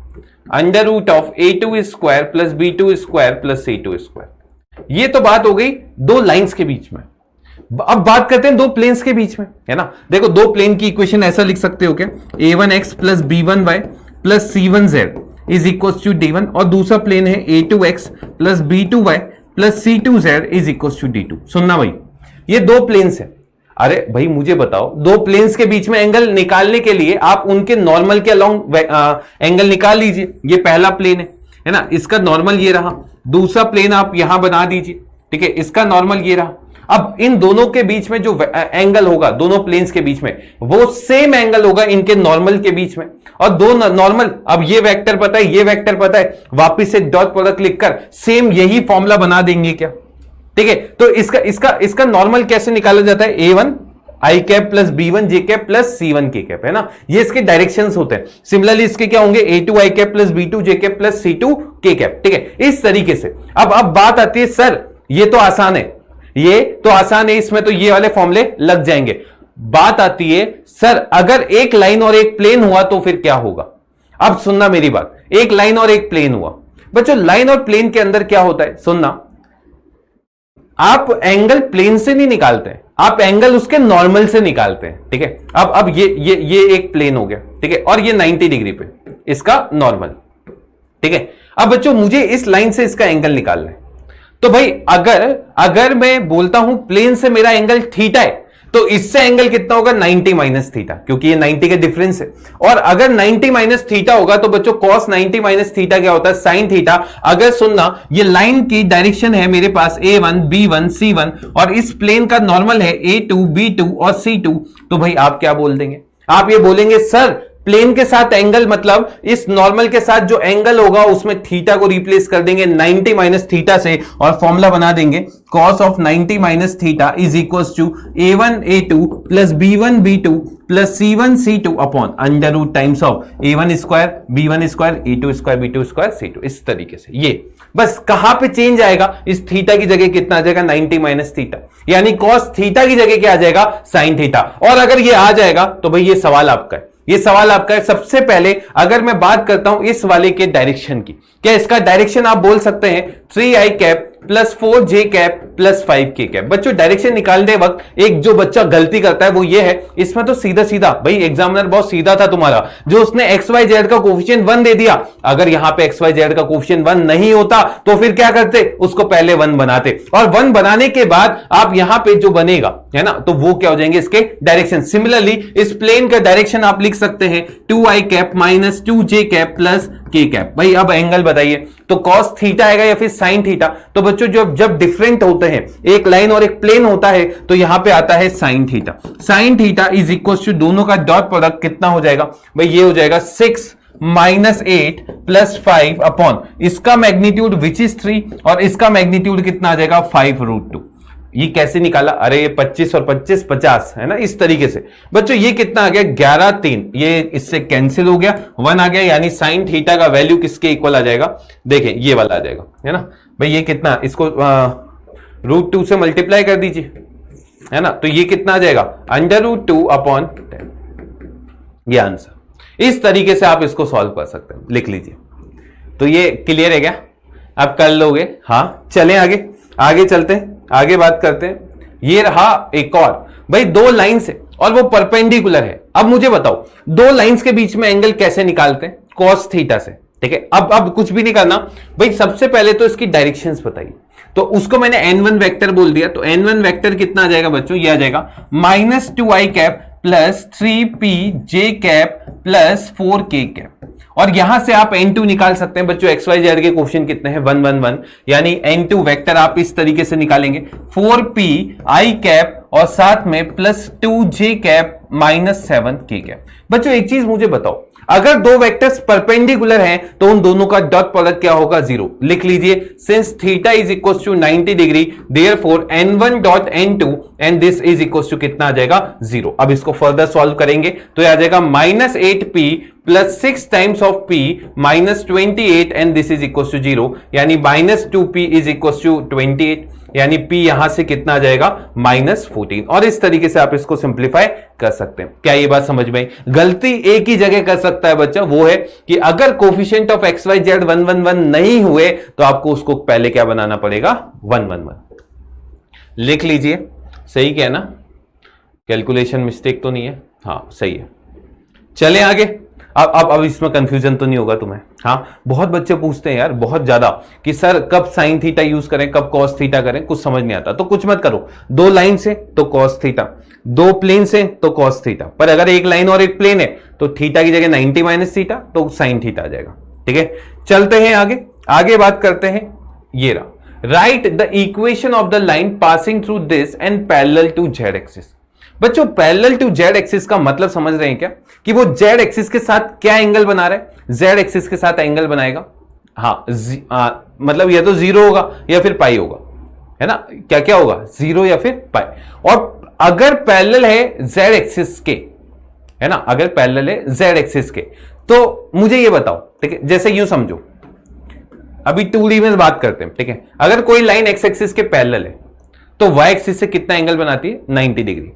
under root of A2 square plus B2 square plus C2 square. ये तो बात हो गई दो लाइंस के बीच में। अब बात करते हैं दो प्लेन्स के बीच में, है ना। देखो, दो प्लेन की इक्वेशन ऐसा लिख सकते हो क्या? A1x plus B1y plus C1z is equal to D1, और दूसरा प्लेन है A2x plus B2y plus C2z is equal to D2। सुनना भाई, ये दो प्लेन्स हैं। अरे भाई मुझे बताओ, दो प्लेन्स के बीच में एंगल निकालने के लिए आप उनके नॉर्मल के अलोंग एंगल निकाल लीजिए। ये पहला प्लेन है ना, इसका नॉर्मल ये रहा। दूसरा प्लेन आप यहां बना दीजिए, ठीक है, इसका नॉर्मल ये रहा। अब इन दोनों के बीच में जो एंगल होगा, दोनों प्लेन्स के बीच में, वो सेम एंगल होगा इनके नॉर्मल के बीच में। और दो नॉर्मल, अब ये वेक्टर पता है, ये वेक्टर पता है, वापिस से डॉट प्रोडक्ट लिखकर सेम यही फॉर्मूला बना देंगे क्या? ठीक है, तो इसका नॉर्मल कैसे निकाला जाता है? A1 आई कैप प्लस B1 जे कैप प्लस C1 के कैप, है ना, ये इसके डायरेक्शंस होते हैं। सिमिलरली इसके क्या होंगे, A2 आई कैप प्लस B2 जे कैप प्लस C2 के कैप, ठीक है, इस तरीके से। अब बात आती है सर ये तो आसान है, ये तो आसान है, इसमें तो ये वाले फॉर्मूले लग जाएंगे। बात आती है सर अगर एक लाइन और एक प्लेन हुआ तो फिर क्या होगा। अब सुनना मेरी बात, एक लाइन और एक प्लेन हुआ बच्चों, लाइन और प्लेन के अंदर क्या होता है, सुनना, आप एंगल प्लेन से नहीं निकालते हैं, आप एंगल उसके नॉर्मल से निकालते हैं, ठीक है। अब ये एक प्लेन हो गया, ठीक है, और ये 90 डिग्री पे इसका नॉर्मल, ठीक है। अब बच्चों मुझे इस लाइन से इसका एंगल निकालना है, तो भाई अगर मैं बोलता हूं प्लेन से मेरा एंगल थीटा है तो इससे एंगल कितना होगा, 90 माइनस थीटा, क्योंकि ये 90 के डिफरेंस है। और अगर 90 माइनस थीटा होगा तो बच्चों cos 90 माइनस थीटा क्या होता है, साइन थीटा। अगर सुनना ये लाइन की डायरेक्शन है मेरे पास A1 B1 C1 और इस प्लेन का नॉर्मल है A2 B2 और C2, तो भाई आप क्या बोल देंगे, आप ये बोलेंगे सर प्लेन के साथ एंगल मतलब इस नॉर्मल के साथ जो एंगल होगा उसमें थीटा को रिप्लेस कर देंगे 90 माइनस थीटा से और फॉर्मूला बना देंगे cos of 90 minus theta is equal to A1 A2 plus B1 B2 plus C1 C2 upon under root times of A1 square B1 square A2 square B2 square C2, इस तरीके से। ये बस कहां पे चेंज आएगा, इस थीटा की जगह कितना आ जाएगा, 90 माइनस थीटा, यानी cos थीटा की जगह क्या आ जाएगा, साइन थीटा। और अगर ये आ जाएगा तो भाई ये सवाल आपका है, ये सवाल आपका है। सबसे पहले अगर मैं बात करता हूं इस वाले के डायरेक्शन की, क्या इसका डायरेक्शन आप बोल सकते हैं 3i cap plus 4j cap plus 5k cap. बच्चों डायरेक्शन निकालने वक्त एक जो बच्चा गलती करता है वो ये है, इसमें तो सीधा सीधा भाई एग्जामिनर बहुत सीधा था तुम्हारा, जो उसने xyz का कोफिशिएंट 1 दे दिया, अगर यहां पे xyz का कोफिशिएंट 1 नहीं होता तो फिर क्या करते, उसको पहले 1 बनाते, और 1 बनाने के बाद आप यहां पे जो बनेगा है ना, तो वो क्या हो जाएंगे इसके डायरेक्शन। सिमिलरली इस प्लेन का डायरेक्शन आप लिख सकते हैं 2i cap minus 2j cap plus k cap. भाई अब एंगल बताइए, तो cos थीटा आएगा या फिर sin थीटा। तो बच्चों जब डिफरेंट होते हैं, एक लाइन और एक प्लेन होता है, तो यहां पे आता है sin theta. sin theta is equal to दोनों का डॉट प्रोडक्ट कितना हो जाएगा, भाई ये हो जाएगा 6 माइनस 8 प्लस 5 अपॉन इसका मैग्नीट्यूड विच इज 3 और इसका मैग्नीट्यूड कितना आ जाएगा 5√2। ये कैसे निकाला, अरे ये 25 और 25 50 है ना, इस तरीके से। बच्चों ये कितना आ गया 11 3, ये इससे कैंसिल हो गया, 1 आ गया, यानी साइन थीटा का वैल्यू किसके इक्वल आ जाएगा, देखें ये वाला आ जाएगा, है ना भाई। ये कितना, इसको √2 से मल्टीप्लाई कर दीजिए, है ना, तो ये कितना आ जाएगा √2 अपॉन 10, ये आंसर। इस तरीके से आप इसको सॉल्व कर सकते हैं, लिख लीजिए। तो ये क्लियर है क्या, आप कर लोगे। हाँ चलें आगे, आगे चलते हैं, आगे बात करते हैं। ये रहा एक और, भाई 2 लाइंस है और वो परपेंडिकुलर है। अब मुझे बताओ 2 लाइंस के बीच में एंगल कैसे निकालते हैं, cos थीटा से, ठीक है। अब कुछ भी नहीं करना भाई, सबसे पहले तो इसकी डायरेक्शंस बताइए। तो उसको मैंने n1 वेक्टर बोल दिया, तो n1 वेक्टर कितना आ जाएगा बच्चों, ये आ जाएगा minus 2i cap plus 3pj cap plus 4k cap. और यहां से आप n2 निकाल सकते हैं बच्चों, xyz के कोफिशिएंट कितने हैं 1 1 1, यानी n2 वेक्टर आप इस तरीके से निकालेंगे 4p i कैप और साथ में plus 2j cap minus 7k cap. बच्चों एक चीज मुझे बताओ, अगर 2 वेक्टर्स परपेंडिकुलर हैं तो उन दोनों का डॉट प्रोडक्ट क्या होगा, 0। लिख लीजिए, since theta is equal to 90 degree therefore n1 dot n2 and this is equal to कितना आ जाएगा 0। अब इसको फर्दर सॉल्व करेंगे तो ये आ जाएगा minus 8p plus 6 times of p minus 28 and this is equal to 0, यानी minus 2p is equal to 28, यानी p यहां से कितना आ जाएगा माइनस 14। और इस तरीके से आप इसको सिंप्लीफाई कर सकते हैं। क्या ये बात समझ में आई? गलती एक ही जगह कर सकता है बच्चा, वो है कि अगर coefficient of X Y Z 1 1 1 नहीं हुए तो आपको उसको पहले क्या बनाना पड़ेगा 1 1 1। लिख लीजिए, सही क्या है ना, कैलकुलेशन मिस्टेक तो नहीं है, हाँ सही है। चले आगे। अब इसमें कंफ्यूजन तो नहीं होगा तुम्हें। हाँ बहुत बच्चे पूछते हैं यार बहुत ज्यादा कि सर कब साइन थीटा यूज करें, कब कॉस थीटा करें, कुछ समझ नहीं आता। तो कुछ मत करो, 2 लाइन से तो कॉस थीटा, 2 प्लेन से तो कॉस थीटा, पर अगर एक लाइन और एक प्लेन है तो थीटा की जगह 90 माइनस थीटा तो साइन थीटा आ जाएगा। ठीक है, चलते हैं आगे बात करते हैं। ये रहा, write the equation of the line passing through this and parallel to Z axis. बच्चों पैरेलल टू जेड एक्सिस का मतलब समझ रहे हैं क्या, कि वो जेड एक्सिस के साथ क्या एंगल बना रहा है, जेड एक्सिस के साथ एंगल बनाएगा। हाँ मतलब या तो 0 होगा या फिर पाई होगा, है ना, क्या क्या होगा 0 या फिर पाई। और अगर पैरेलल है जेड एक्सिस के, है ना, अगर पैरेलल है जेड एक्सिस के, तो मुझे ये बताओ, ठीक है, जैसे यूं समझो, अभी 2D में बात करते हैं, ठीक है, अगर कोई लाइन एक्स एक्सिस के पैरेलल है तो वाई एक्सिस से कितना एंगल बनाती है? 90 डिग्री।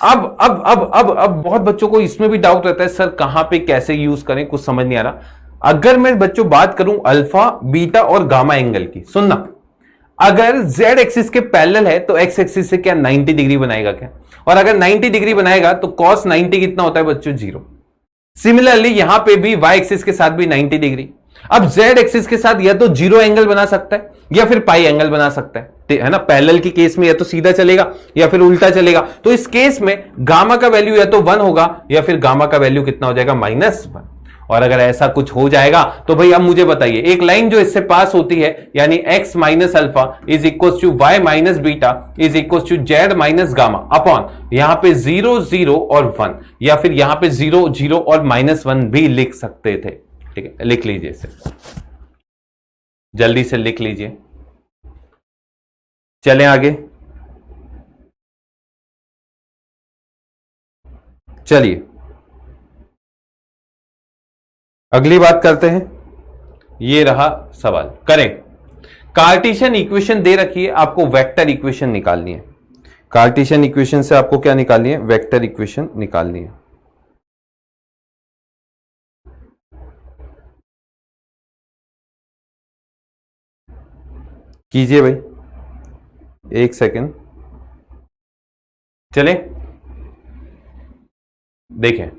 अब बहुत बच्चों को इसमें भी डाउट रहता है, सर कहां पे कैसे यूज करें, कुछ समझ नहीं आ रहा। अगर मैं बच्चों बात करूं अल्फा, बीटा और गामा एंगल की, सुनना, अगर z एक्सिस के पैरेलल है तो x एक्सिस से क्या 90 डिग्री बनाएगा क्या? और अगर 90 डिग्री बनाएगा तो cos 90 कितना होता है बच्चों? 0। सिमिलरली यहां पे भी y एक्सिस के साथ भी 90 डिग्री। अब z एक्सिस के साथ या तो 0 एंगल बना सकता है या फिर पाई एंगल बना सकता है ना। पैरेलल के केस में या तो सीधा चलेगा या फिर उल्टा चलेगा। तो इस केस में गामा का वैल्यू या तो 1 होगा या फिर गामा का वैल्यू कितना हो जाएगा? -1। और अगर ऐसा कुछ हो जाएगा तो भाई अब मुझे बताइए, एक लाइन जो इससे पास होती है यानी x minus alpha is equal to Y minus beta is equal to Z minus gamma upon यहां पे 0 0 और 1, या फिर यहां पे 0 0 और -1 भी लिख सकते थे। ठीक है, लिख लीजिए इसे, जल्दी से लिख लीजिए। चलें आगे, चलिए अगली बात करते हैं। ये रहा सवाल, करें। कार्टेशियन इक्वेशन दे रखी है, आपको वेक्टर इक्वेशन निकालनी है। कार्टेशियन इक्वेशन से आपको क्या निकालनी है? वेक्टर इक्वेशन निकालनी है। कीजिए भाई, 1 सेकेंड। चले देखें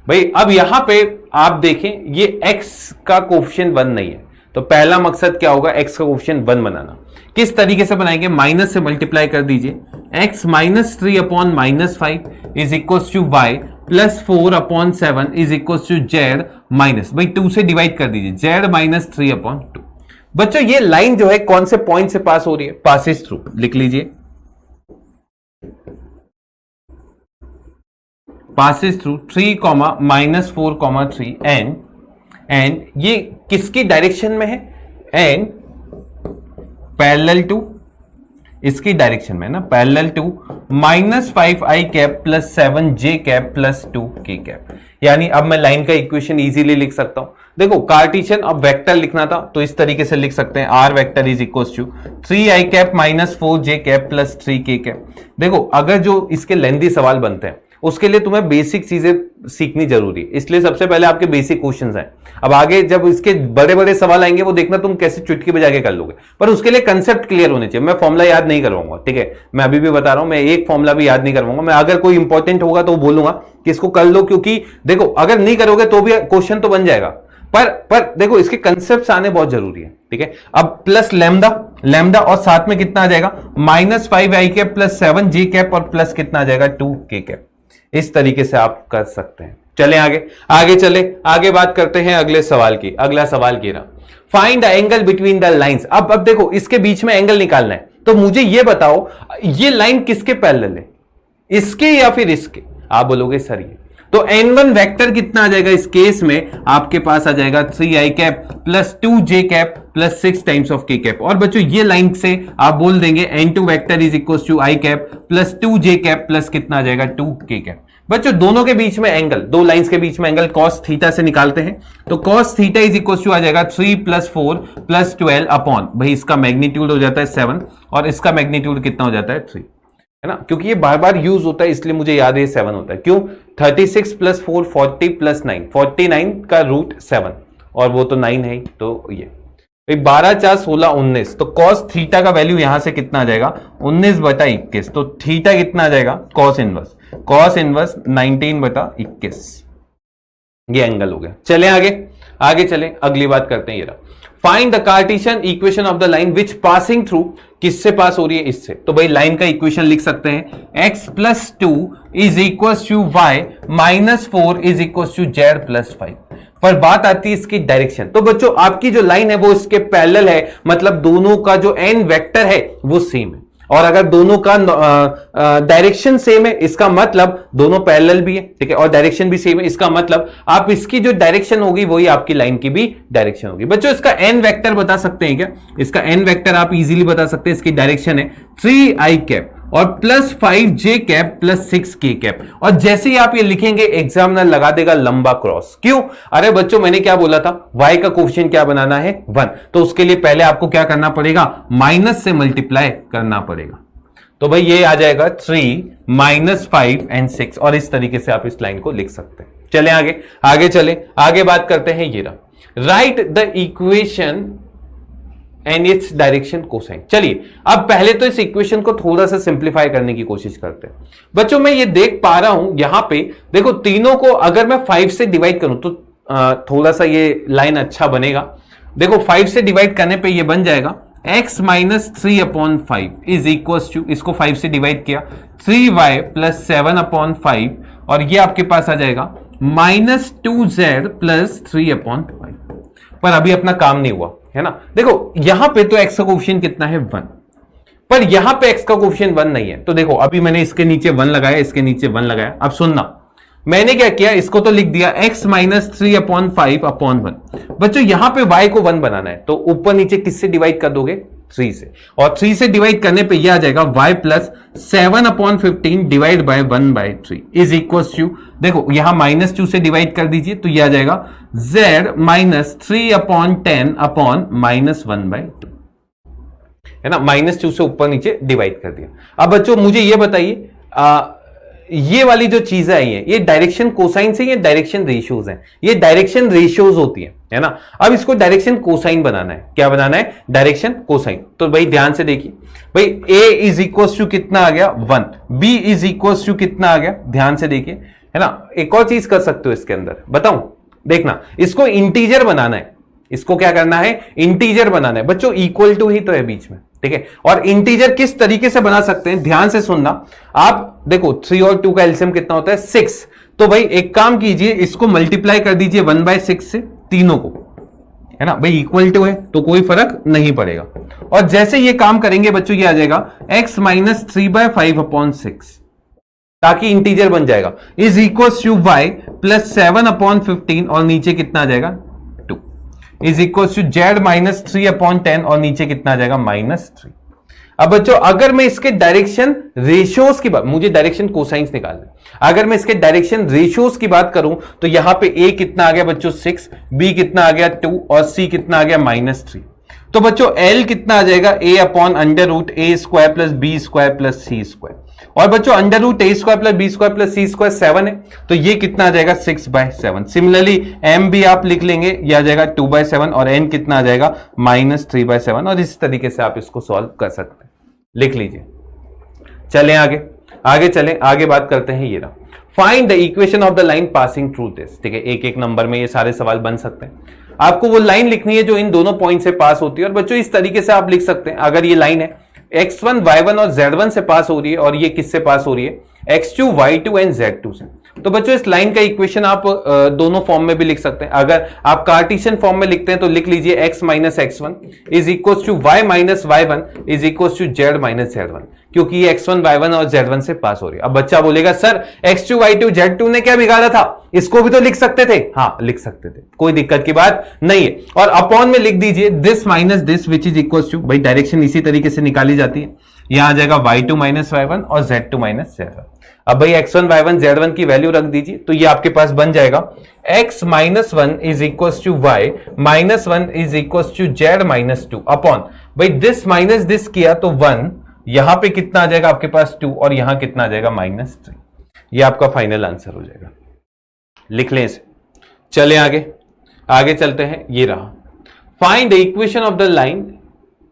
भाई, अब यहां पे आप देखें ये x का कोफिशिएंट 1 नहीं है, तो पहला मकसद क्या होगा? x का कोफिशिएंट 1 बनाना। किस तरीके से बनाएंगे? माइनस से मल्टीप्लाई कर दीजिए। x minus 3 upon -5 is equal to y plus 4 upon 7 is equal to z minus, भाई 2 से डिवाइड कर दीजिए, z माइनस 3 अपॉन 2। बच्चों ये लाइन जो है कौन से पॉइंट से पास हो रही है? पासिस थ्रू, लिख लीजिए, passes through 3, -4, 3 and ये किसकी डायरेक्शन में है? एंड पैरेलल टू, इसकी डायरेक्शन में ना, parallel to -5i cap plus 7j cap plus 2k cap. यानी अब मैं लाइन का इक्वेशन इजीली लिख सकता हूं। देखो कार्टेशियन अब वेक्टर लिखना था तो इस तरीके से लिख सकते हैं, r vector is equal to 3i cap minus 4j cap plus 3k cap. देखो अगर जो इसके लेंथी सवाल बनते हैं उसके लिए तुम्हें बेसिक चीजें सीखनी जरूरी है, इसलिए सबसे पहले आपके बेसिक क्वेश्चंस हैं। अब आगे जब इसके बड़े बड़े सवाल आएंगे वो देखना तुम कैसे चुटकी बजा के कर लोगे, पर उसके लिए कंसेप्ट क्लियर होने चाहिए। मैं फॉर्मुला याद नहीं करवाऊंगा, ठीक है, मैं अभी भी बता रहा हूं, मैं एक फॉर्मुला भी याद नहीं करवाऊंगा। मैं अगर कोई इंपॉर्टेंट होगा तो बोलूंगा कि इसको कर लो, क्योंकि देखो अगर नहीं करोगे तो भी क्वेश्चन तो बन जाएगा, पर देखो इसके कंसेप्ट्स आने बहुत जरूरी है। ठीक है, अब प्लस लैम्डा और साथ में कितना आ जाएगा? -5i cap plus 7j cap और प्लस कितना आ जाएगा? 2k cap. इस तरीके से आप कर सकते हैं। चलें आगे चले, आगे बात करते हैं अगले सवाल की। अगला सवाल की रहा, find the angle between the lines. अब देखो इसके बीच में एंगल निकालना है, तो मुझे ये बताओ ये लाइन किसके पैरेलल है, इसके या फिर इसके? आप बोलोगे सर ये, तो n1 वेक्टर कितना आ जाएगा इस केस में? आपके पास आ जाएगा 3i cap plus 2j cap plus 6 times of k cap. और बच्चों ये लाइन से आप बोल देंगे n2 vector is equal to i cap plus 2j cap plus कितना आ जाएगा? 2k cap. बच्चों दोनों के बीच में एंगल, दो लाइंस के बीच में एंगल cos थीटा से निकालते हैं, तो cos theta is equal to आ जाएगा 3 + 4 + 12 अपॉन, भाई इसका मैग्नीट्यूड हो जाता है 7 और इसका मैग्नीट्यूड कितना हो जाता है? 3, है ना, क्योंकि ये बार बार यूज होता है इसलिए मुझे याद है 7 होता है। क्यों? 36 + 4 40 + 9 49 का रूट 7 और वो तो 9 है, तो ये 12 4 16 19, तो cos थीटा का वैल्यू यहां से कितना आ जाएगा? 19/21, तो थीटा कितना आ जाएगा? cos इनवर्स 19/21, ये एंगल हो गया। चले आगे चले, अगली बात करते हैं। ये रहा, find the Cartesian equation of the line which passing through, किससे पास हो रही है? इससे। तो भाई लाइन का इक्वेशन लिख सकते हैं, x + 2 is equal to y - 4 is equal to z + 5। पर बात आती है इसकी डायरेक्शन। तो बच्चों आपकी जो लाइन है वो इसके पैरेलल है, मतलब दोनों का जो n वेक्टर है वो सेम है, और अगर दोनों का डायरेक्शन सेम है इसका मतलब दोनों पैरेलल भी है, ठीक है, और डायरेक्शन भी सेम है, इसका मतलब आप इसकी जो डायरेक्शन होगी वही आपकी लाइन की भी डायरेक्शन होगी। बच्चों इसका n वेक्टर बता सकते हैं क्या? इसका n वेक्टर आप इजीली बता सकते हैं, इसकी डायरेक्शन है 3i कैप और plus 5j cap plus 6k cap. और जैसे ही आप ये लिखेंगे एग्जामिनर लगा देगा लंबा क्रॉस। क्यों? अरे बच्चों मैंने क्या बोला था, y का कोफिशिएंट क्या बनाना है 1, तो उसके लिए पहले आपको क्या करना पड़ेगा, माइनस से मल्टीप्लाई करना पड़ेगा। तो भाई ये आ जाएगा 3 माइनस 5 एंड 6, और इस तरीके से आप इस लाइन को लिख सकते हैं। चले आगे, आगे चले, आगे बात करते हैं। ये रहा, write the equation and its direction cosine. चलिए अब पहले तो इस इक्वेशन को थोड़ा सा सिंप्लीफाई करने की कोशिश करते हैं। बच्चों मैं ये देख पा रहा हूं यहां पे, देखो तीनों को अगर मैं 5 से डिवाइड करूं तो थोड़ा सा ये लाइन अच्छा बनेगा। देखो 5 से डिवाइड करने पे ये बन जाएगा x minus 3 upon 5 is equal to, इसको 5 से डिवाइड किया 3y प्लस 7 अपॉन 5, और ये आपके पास आ जाएगा माइनस 2z प्लस 3 अपॉन 5। पर अभी अपना काम नहीं हुआ है ना। देखो यहां पे तो x का कोफिशिएंट कितना है 1, पर यहां पे x का कोफिशिएंट 1 नहीं है। तो देखो अभी मैंने इसके नीचे 1 लगाया, इसके नीचे 1 लगाया। अब सुनना, मैंने क्या किया, इसको तो लिख दिया x माइनस 3 अपॉन 5 अपॉन 1। बच्चों यहां पे y को 1 बनाना है, तो ऊपर नीचे किससे डिवाइड कर दोगे, 3 से, और 3 से डिवाइड करने पे यह आ जाएगा y plus 7 upon 15 divide by 1/3 is equal to, देखो यहां माइनस 2 से डिवाइड कर दीजिए तो यह आ जाएगा z minus 3 upon 10 upon minus 1/2, है ना। माइनस 2 से ऊपर नीचे डिवाइड कर दिया। अब बच्चों मुझे यह बताइए, ये वाली जो चीजें आई हैं ये डायरेक्शन कोसाइन से, ये डायरेक्शन रेशियोज हैं, ये डायरेक्शन रेशियोज होती है ना। अब इसको डायरेक्शन कोसाइन बनाना है। क्या बनाना है, डायरेक्शन कोसाइन। तो भाई ध्यान से देखिए, भाई a इज इक्वल टू कितना आ गया 1, b इज इक्वल टू कितना आ गया, ध्यान से देखिए, है ना। एक और चीज कर सकते हो इसके अंदर, बताऊं, देखना, इसको इंटीजर बनाना है। इसको क्या करना है, इंटीजर बनाना है। बच्चों इक्वल टू ही तो है बीच में, ठीक है। और इंटीजर किस तरीके से बना सकते हैं, ध्यान से सुनना। आप देखो 3 और 2 का एलसीएम कितना होता है 6, तो भाई एक काम कीजिए, इसको मल्टीप्लाई कर दीजिए 1/6 से, तीनों को, है ना। भाई इक्वल टू है तो कोई फर्क नहीं पड़ेगा। और जैसे ये काम करेंगे बच्चों ये आ जाएगा x माइनस 3/5 अपॉन 6, ताकि इंटीजर बन जाएगा, is equal to y plus 7 upon 15, और नीचे कितना आ जाएगा 2, is equal to z minus 3 upon 10, और नीचे कितना आ जाएगा -3। अब बच्चों अगर मैं इसके डायरेक्शन रेशियोज की बात, मुझे डायरेक्शन कोसाइंस निकालना है, अगर मैं इसके डायरेक्शन रेशियोज की बात करूं तो यहां पे a कितना आ गया बच्चों 6, b कितना आ गया 2, और c कितना आ गया -3। तो बच्चों l कितना आ जाएगा a upon under root a square plus b square plus c square, और बच्चों under root a square plus b square plus c square 7 है, तो ये कितना आ जाएगा 6/7। सिमिलरली m भी आप लिख लेंगे, ये आ जाएगा 2/7, और n कितना आ जाएगा -3/7, और इस तरीके से आप इसको सॉल्व कर सकते हैं, लिख लीजिए। चलें आगे, आगे चलें, आगे बात करते हैं। ये रहा, find the equation of the line passing through this, ठीक है। एक एक नंबर में ये सारे सवाल बन सकते हैं। आपको वो लाइन लिखनी है जो इन दोनों पॉइंट से पास होती है, और बच्चों इस तरीके से आप लिख सकते हैं, अगर ये लाइन है x1 y1 और z1 से पास हो रही है, और ये किससे पास हो रही है x2 y2 एंड z2 से, तो बच्चों इस लाइन का इक्वेशन आप दोनों फॉर्म में भी लिख सकते हैं। अगर आप कार्टेशियन फॉर्म में लिखते हैं तो लिख लीजिए x minus x1 is equal to y minus y1 is equal to z minus z1, क्योंकि ये x1 y1 और z1 से पास हो रही है। अब बच्चा बोलेगा सर x2 y2 z2 ने क्या बिगाड़ा था, इसको भी तो लिख सकते थे। हाँ लिख सकते थे, कोई दिक्कत की बात नहीं है। और अपॉन में लिख दीजिए this minus this which is equal to, भाई डायरेक्शन इसी तरीके से निकाली जाती है। यहां आ जाएगा y2 माइनस y1 और z2 माइनस z1। अब भाई x1 y1 z1 की वैल्यू रख दीजिए, तो ये आपके पास बन जाएगा x minus 1 is equal to y minus 1 is equal to z minus 2 upon, भाई दिस माइनस दिस किया तो 1, यहां पे कितना आ जाएगा आपके पास 2, और यहां कितना आ जाएगा -3। ये आपका फाइनल आंसर हो जाएगा, लिख लें इसे। चले आगे, आगे चलते हैं। ये रहा, find the equation of the line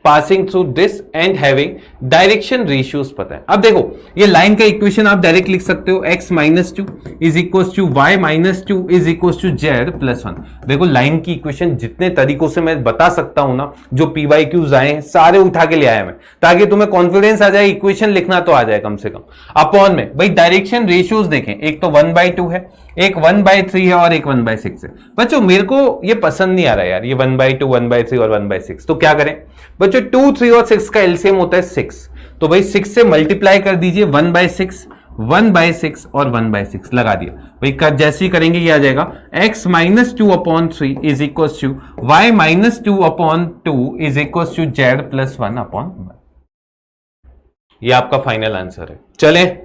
passing through this and having direction ratios पता है। अब देखो ये लाइन का इक्वेशन आप डायरेक्ट लिख सकते हो, x minus 2 is equal to y minus 2 is equal to z plus 1। देखो लाइन की इक्वेशन जितने तरीकों से मैं बता सकता हूं ना, जो PYQs आए हैं सारे उठा के ले आया मैं, ताकि तुम्हें कॉन्फिडेंस आ जाए, इक्वेशन लिखना तो आ जाए कम से कम। अपॉन में भाई डायरेक्शन रेशियोज देखें, एक तो 1/2 है, एक 1/3 है, और एक 1/6 है। बच्चों मेरे को ये पसंद नहीं आ रहा यार, ये 1/2 1/3 और 1/6, तो क्या करें बच्चों, 2 3 और 6 का एलसीएम होता है 6, तो भाई 6 से मल्टीप्लाई कर दीजिए 1/6 1/6 और 1/6 लगा दिया। भाई जैसे ही करेंगे ये आ जाएगा x minus 2 upon 3 is equal to y minus 2 upon 2 is equal to z plus 1 upon 1। ये आपका फाइनल आंसर है। चलें,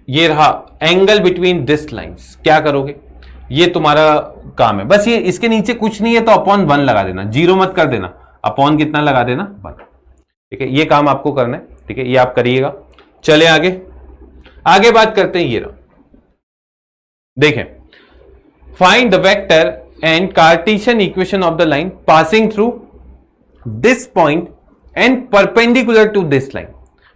ये रहा एंगल बिटवीन दिस लाइंस। क्या करोगे, ये तुम्हारा काम है। बस ये इसके नीचे कुछ नहीं है तो अपॉन 1 लगा देना, जीरो मत कर देना, अपॉन कितना लगा देना 1। ठीक है, ये काम आपको करना है। ठीक है, ये आप करिएगा। चले आगे, आगे बात करते हैं। ये रहा, देखें, find the vector and Cartesian equation of the line passing through this point and perpendicular to this line.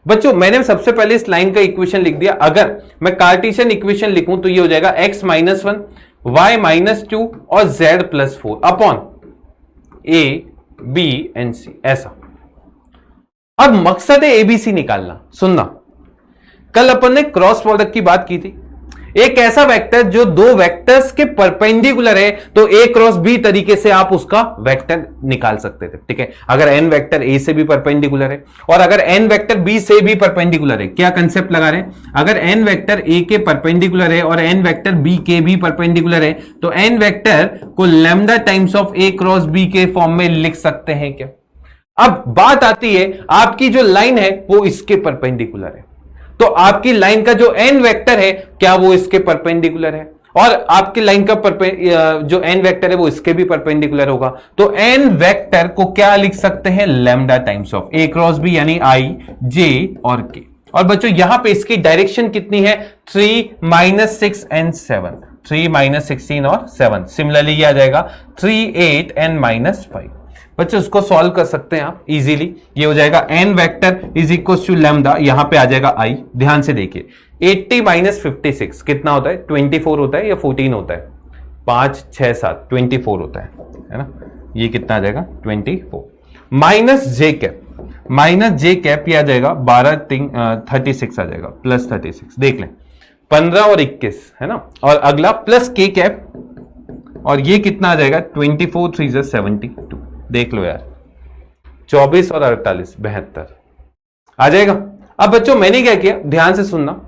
बच्चों मैंने सबसे पहले इस लाइन का इक्वेशन लिख दिया। अगर मैं कार्टेशियन इक्वेशन लिखूं तो ये हो जाएगा x -1 y -2 और z+4 upon a b and c, ऐसा। अब मकसद है एबीसी निकालना। सुनना, कल अपन ने क्रॉस प्रोडक्ट की बात की थी। एक ऐसा वेक्टर जो दो वेक्टर्स के परपेंडिकुलर है तो ए क्रॉस बी तरीके से आप उसका वेक्टर निकाल सकते थे। ठीक है, अगर एन वेक्टर ए से भी परपेंडिकुलर है और अगर एन वेक्टर बी से भी परपेंडिकुलर है। क्या कंसेप्ट लगा रहे हैं, अगर एन वेक्टर ए के परपेंडिकुलर है और एन वेक्टर बी के भी परपेंडिकुलर है तो एन वेक्टर को lambda times of A cross B के फॉर्म में लिख सकते हैं क्या। अब बात आती है, आपकी जो लाइन है वो इसके परपेंडिकुलर है, तो आपकी लाइन का जो एन वेक्टर है क्या वो इसके परपेंडिकुलर है, और आपकी लाइन का जो एन वेक्टर है वो इसके भी परपेंडिकुलर होगा। तो एन वेक्टर को क्या लिख सकते हैं, lambda times of A cross B, यानी आई, जे और के। और बच्चों यहां पे इसकी डायरेक्शन कितनी है, 3 -6 एंड 7, 3 -16 और 7। सिमिलरली ये आ जाएगा 3 8 एंड -5। बच्चों उसको सॉल्व कर सकते हैं आप इजीली। ये हो जाएगा N vector is equal to lambda, यहां पे आ जाएगा आई। ध्यान से देखिए, 80 - 56 कितना होता है, 24 होता है या 14 होता है, 5 6 7 24 होता है ना। ये कितना आ जाएगा 24 माइनस जे कैप ये आ जाएगा 36 आ जाएगा, प्लस 36। देख लें 15 और 21 है ना, और अगला प्लस के कैप, और ये कितना आ जाएगा 24 3 72। देख लो यार, 24 और 48 72 आ जाएगा। अब बच्चों मैंने क्या किया, ध्यान से सुनना,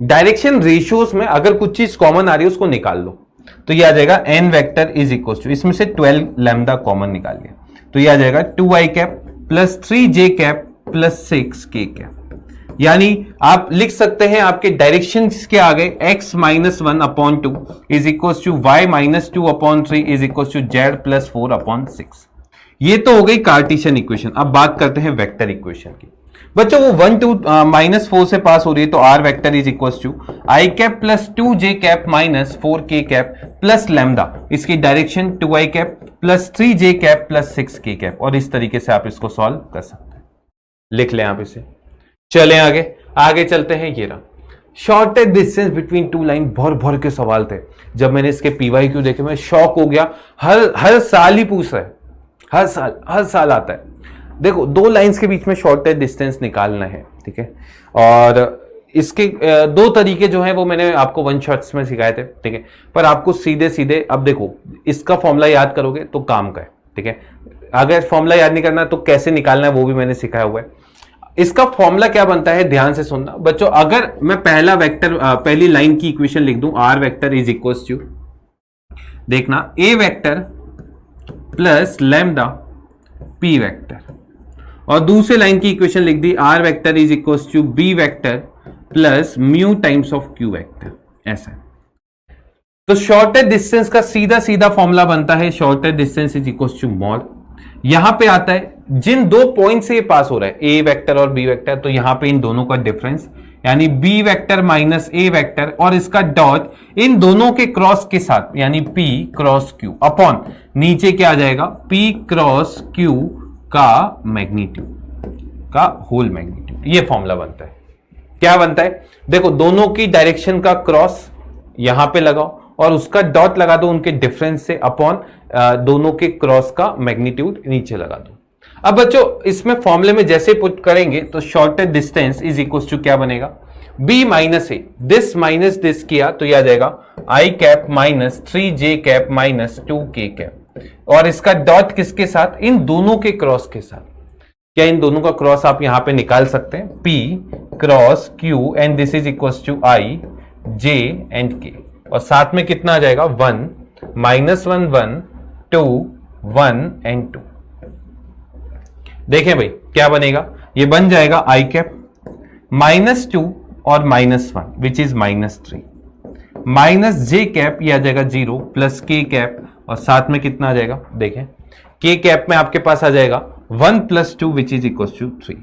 डायरेक्शन रेशियोज में अगर कुछ चीज कॉमन आ रही है उसको निकाल लो। तो ये आ जाएगा N vector is equal to, इसमें से 12 लैम्डा कॉमन निकाल लिया तो ये आ जाएगा 2i cap plus 3j cap plus 6k cap. यानी आप लिख सकते हैं आपके डायरेक्शन के आगे x -1 upon 2 is equal to y -2 upon 3 is equal to z+4 upon 6। ये तो हो गई कार्टेशियन इक्वेशन। अब बात करते हैं वेक्टर इक्वेशन की। बच्चों वो 1 2 -4 से पास हो रही है तो r vector is equal to i cap plus 2j cap minus 4k cap plus lambda, इसकी direction 2i cap plus 3j cap plus 6k cap. और इस तरीके से आप इसको सॉल्व कर सकते हैं, लिख लें आप इसे। चलें आगे चलते हैं। ये रहा shortest distance between two line. भर के सवाल थे, जब मैंने इसके PYQ देखे मैं शॉक हो गया। हर साल ही पूछ रहा है, हर साल आता है। देखो दो लाइंस के बीच में शॉर्टेस्ट डिस्टेंस निकालना है, ठीक है, और इसके दो तरीके जो हैं वो मैंने आपको 1 शॉट्स में सिखाए थे, ठीक है, पर आपको सीधे अब देखो इसका फॉर्मूला याद करोगे तो काम का है, ठीक है। अगर फॉर्मूला याद नहीं करना तो कैसे निकालना है वो भी मैंने सिखाया हुआ है। इसका फॉर्मूला क्या बनता है, ध्यान से सुनना बच्चों। अगर मैं पहला वेक्टर पहली लाइन की इक्वेशन लिख दूं, r vector is equal to, देखना, a vector plus lambda p vector, और दूसरे लाइन की इक्वेशन लिख दी, r vector is equal to b vector plus mu times of q vector, ऐसा। तो शॉर्टेस्ट डिस्टेंस का सीधा फॉर्मूला बनता है, shortest distance is equal to mod. यहां पे आता है जिन दो पॉइंट से ये पास हो रहा है, ए वेक्टर और बी वेक्टर, तो यहां पे इन दोनों का डिफरेंस यानी बी वेक्टर माइनस ए वेक्टर और इसका डॉट इन दोनों के क्रॉस के साथ यानी पी क्रॉस क्यू अपॉन नीचे क्या आ जाएगा, पी क्रॉस क्यू का मैग्नीट्यूड का होल मैग्नीट्यूड। ये फॉर्मूला बनता है। क्या बनता है, देखो दोनों की डायरेक्शन का क्रॉस यहां पे लगाओ और उसका डॉट लगा दो उनके डिफरेंस से अपॉन दोनों के क्रॉस का मैग्नीट्यूड नीचे लगा दो। अब बच्चों इसमें फॉर्मूले में जैसे पुट करेंगे तो shortest distance is equal to क्या बनेगा, b minus a, this minus this किया तो यह आ जाएगा i cap minus 3j cap minus 2k cap, और इसका डॉट किसके साथ, इन दोनों के क्रॉस के साथ। क्या इन दोनों का क्रॉस आप यहां पे निकाल सकते हैं, p cross q and this is equal to i j and k, और साथ में कितना आ जाएगा 1 -1 1 2 1 एंड 2। देखें भाई क्या बनेगा, ये बन जाएगा आई कैप -2 और -1 which is -3 minus J cap, ये आ जाएगा 0 प्लस के कैप, और साथ में कितना आ जाएगा देखें, के कैप में आपके पास आ जाएगा 1 + 2 विच इज इक्वल टू 3।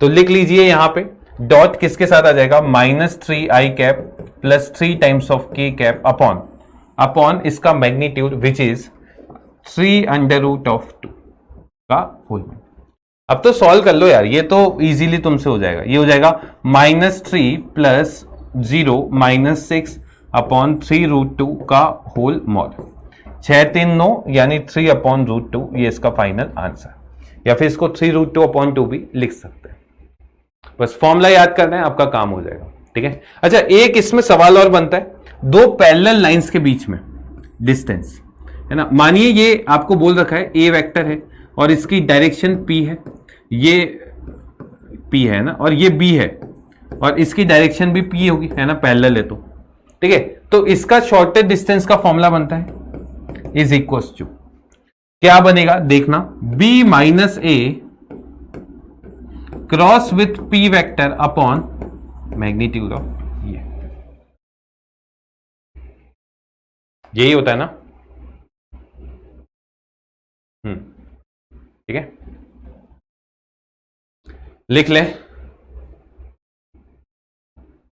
तो लिख लीजिए यहां पे डॉट किसके साथ आ जाएगा, -3 आई कैप प्लस 3 टाइम्स ऑफ के कैप अपॉन इसका मैग्नीट्यूड विच इज 3√2 का होल। अब तो सॉल्व कर लो यार, ये तो इजीली तुमसे हो जाएगा। ये हो जाएगा -3 + 0 -6 अपॉन 3√2 का होल मॉड। 6 3 9 यानी 3/√2, ये इसका फाइनल आंसर। या फिर इसको 3√2/2 भी लिख सकते हैं। बस फॉर्मूला याद करना है, आपका काम हो जाएगा। ठीक है। अच्छा, एक इसमें सवाल और बनता है, दो पैरेलल लाइंस के बीच में डिस्टेंस है ना। मानिए ये आपको बोल रखा है ए वेक्टर है और इसकी डायरेक्शन पी है, ये पी है ना, और ये बी है और इसकी डायरेक्शन भी पी होगी है ना, पैरेलल है तो। ठीक है, तो इसका शॉर्टेस्ट डिस्टेंस का फॉर्मूला बनता है इज इक्वल्स टू, क्या बनेगा देखना, b - a cross with p vector upon magnitude of ये। यही होता है ना। ठीक है, लिख ले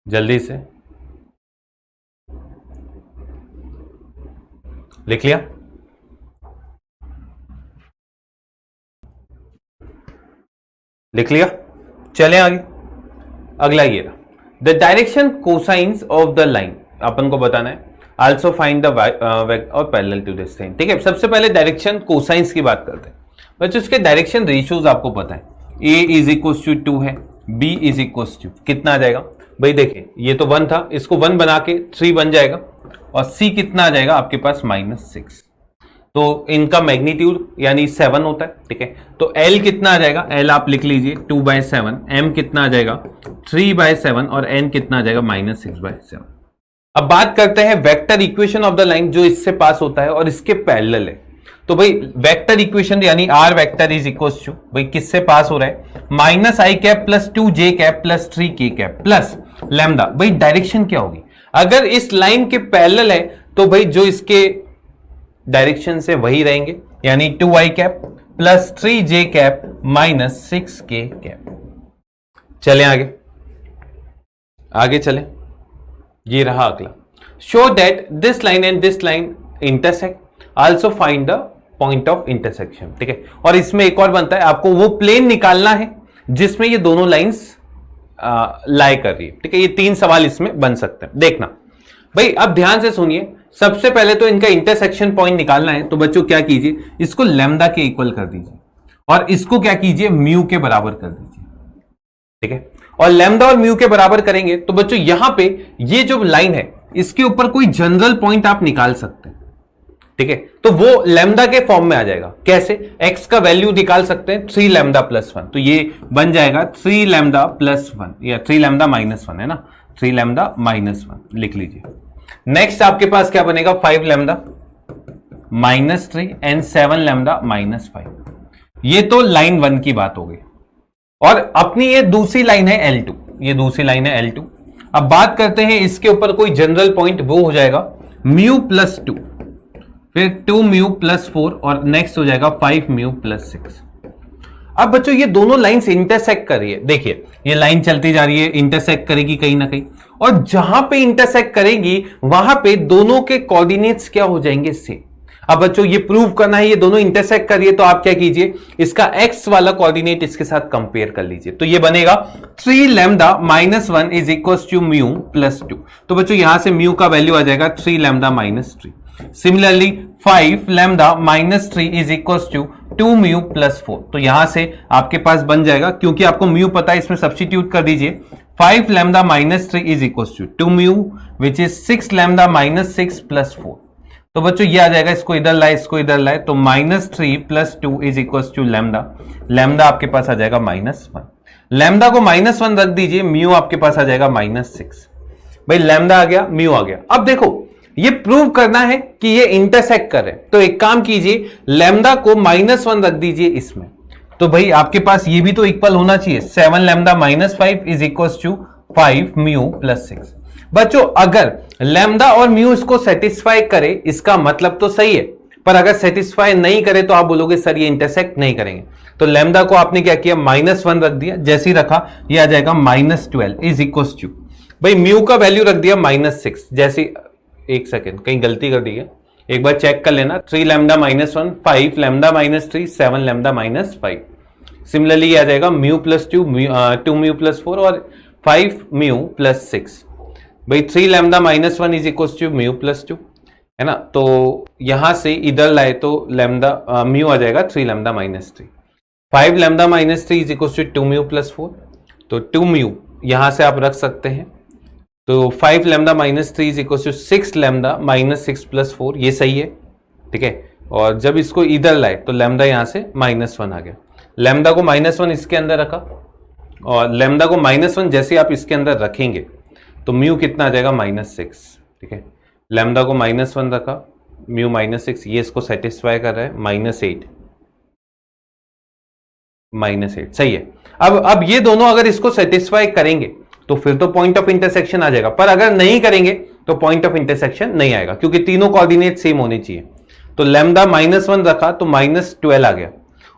जल्दी से, लिख लिया। लिख लिया, चले आगे। अगला ये रहा, the direction cosines of the line अपन को बताना है। आल्सो फाइंड द और पैरेलल टू दिस लाइन। ठीक है, सबसे पहले डायरेक्शन कोसाइंस की बात करते हैं। बच्चों इसके डायरेक्शन रेशियोज आपको पता है, a = 2 है, b = कितना आ जाएगा भाई, देखिए ये तो 1 था, इसको 1 बना के 3 बन जाएगा, और c कितना आ जाएगा आपके पास -6। तो इनका मैग्नीट्यूड यानी 7 होता है। ठीक है, तो l कितना आ जाएगा, l आप लिख लीजिए 2/7, m कितना आ जाएगा 3/7 और n कितना आ जाएगा -6/7। अब बात करते हैं vector equation of the line जो इससे पास होता है और इसके पैरेलल है। तो भाई वेक्टर इक्वेशन यानी r vector is equals to, भाई किससे पास हो रहा है, -i cap + 2j cap + 3k cap plus lambda. भाई डायरेक्शन क्या होगी, अगर इस लाइन के पैरेलल है तो भाई जो इसके डायरेक्शन से वही रहेंगे, यानी 2i cap + 3j cap -6k cap. चलें आगे चलें। ये रहा अगला, show that this line and this line intersect, also find the point of intersection. ठीक है, और इसमें एक और बनता है, आपको वो प्लेन निकालना है जिसमें ये दोनों लाइंस लाई कर रही है। ठीक है, ये 3 सवाल इसमें बन सकते हैं। देखना भाई, अब ध्यान से सुनिए, सबसे पहले तो इनका इंटरसेक्शन पॉइंट निकालना है। तो बच्चों क्या कीजिए, इसको लैम्डा के इक्वल कर दीजिए और इसको क्या कीजिए, म्यू के बराबर कर दीजिए। ठीक है, और लैम्डा और म्यू के बराबर करेंगे तो बच्चों यहां पे ये जो लाइन है इसके ऊपर कोई जनरल पॉइंट आप निकाल सकते हैं। ठीक है, तो वो लैम्डा के फॉर्म में आ जाएगा। कैसे, x का वैल्यू निकाल सकते हैं 3 लैम्डा + 1, तो ये बन जाएगा 3 लैम्डा + 1 या 3 लैम्डा -1 है ना, 3 लैम्डा -1 लिख लीजिए। नेक्स्ट आपके पास क्या बनेगा, 5 लैम्डा -3 एंड 7 लैम्डा -5। ये तो लाइन 1 की बात हो गई। और अपनी ये दूसरी लाइन है L2, ये दूसरी लाइन है L2। अब बात करते हैं इसके ऊपर कोई जनरल पॉइंट, वो हो जाएगा μ + 2, फिर 2μ + 4 और नेक्स्ट हो जाएगा 5μ + 6। अब बच्चों ये दोनों लाइंस इंटरसेक्ट कर रही है। देखिए ये लाइन चलती जा रही है, इंटरसेक्ट करेगी कहीं ना कहीं, और जहां पे इंटरसेक्ट करेगी वहां पे दोनों के कोऑर्डिनेट्स क्या हो जाएंगे, सेम। अब बच्चों ये प्रूव करना है, ये दोनों इंटरसेक्ट कर रही है, तो आप क्या कीजिए, इसका x वाला कोऑर्डिनेट इसके साथ कंपेयर कर लीजिए। तो ये बनेगा 3 लैम्डा -1 इज इक्वल्स टू μ + 2। तो बच्चों यहां से म्यू का वैल्यू आ जाएगा 3 lambda -3। Similarly 5 lambda -3 is equals to 2μ + 4। तो यहां से आपके पास बन जाएगा, क्योंकि आपको म्यू पता है, इसमें सब्स्टिट्यूट कर दीजिए। 5 lambda -3 is equals to 2μ which is 6 lambda -6 + 4। तो बच्चों ये आ जाएगा, इसको इधर लाए, इसको इधर लाए, तो -3 + 2 is equals to lambda. Lambda आपके पास आ जाएगा -1। लैम्डा को -1 रख दीजिए, म्यू आपके पास आ जाएगा -6। भाई लैम्डा आ गया, म्यू आ गया। अब देखो ये प्रूव करना है कि ये इंटरसेक्ट कर रहे हैं, तो एक काम कीजिए, लैम्डा को -1 रख दीजिए इसमें, तो भाई आपके पास ये भी तो इक्वल होना चाहिए, 7 lambda minus 5 is equal to 5 mu plus 6। बच्चों अगर लैम्डा और म्यू इसको सेटिस्फाई करे इसका मतलब तो सही है, पर अगर सेटिस्फाई नहीं करे तो आप बोलोगे सर ये इंटरसेक्ट नहीं करेंगे। तो लैम्डा को आपने क्या किया, -1 रख दिया, जैसे ही रखा ये आ जाएगा -12 इज इक्वल टू, भाई म्यू का वैल्यू रख दिया -6, जैसे एक सेकेंड कहीं गलती कर दी है, एक बार चेक कर लेना, 3 लैम्डा -1, 5 लैम्डा -3, 7 लैम्डा -5। सिमिलरली आ जाएगा म्यू प्लस 2 म्यू प्लस 4 और 5 म्यू प्लस 6। भाई 3 lambda -1 is equal to mu plus 2 है ना, तो यहां से इधर लाए तो लैम्डा म्यू आ जाएगा 3 lambda -3। 5 lambda -3 is equal to 2 mu plus 4, तो 2 म्यू यहां से आप रख सकते हैं, तो 5 lambda -3 is equal to 6 lambda -6 plus 4, ये सही है, ठीक है। और जब इसको इधर लाए तो लैम्डा यहां से -1 आ गया, लैम्डा को -1 इसके अंदर रखा, और लैम्डा को -1 जैसे आप इसके अंदर रखेंगे तो म्यू कितना आ जाएगा -6, ठीक है। लैम्डा को -1 रखा, म्यू -6, ये इसको सेटिस्फाई कर रहा है, -8 सही है। अब ये दोनों अगर इसको सेटिस्फाई करेंगे तो फिर तो पॉइंट ऑफ इंटरसेक्शन आ जाएगा, पर अगर नहीं करेंगे तो पॉइंट ऑफ इंटरसेक्शन नहीं आएगा, क्योंकि तीनों कोऑर्डिनेट सेम होने चाहिए। तो लैम्डा -1 रखा तो -12 आ गया,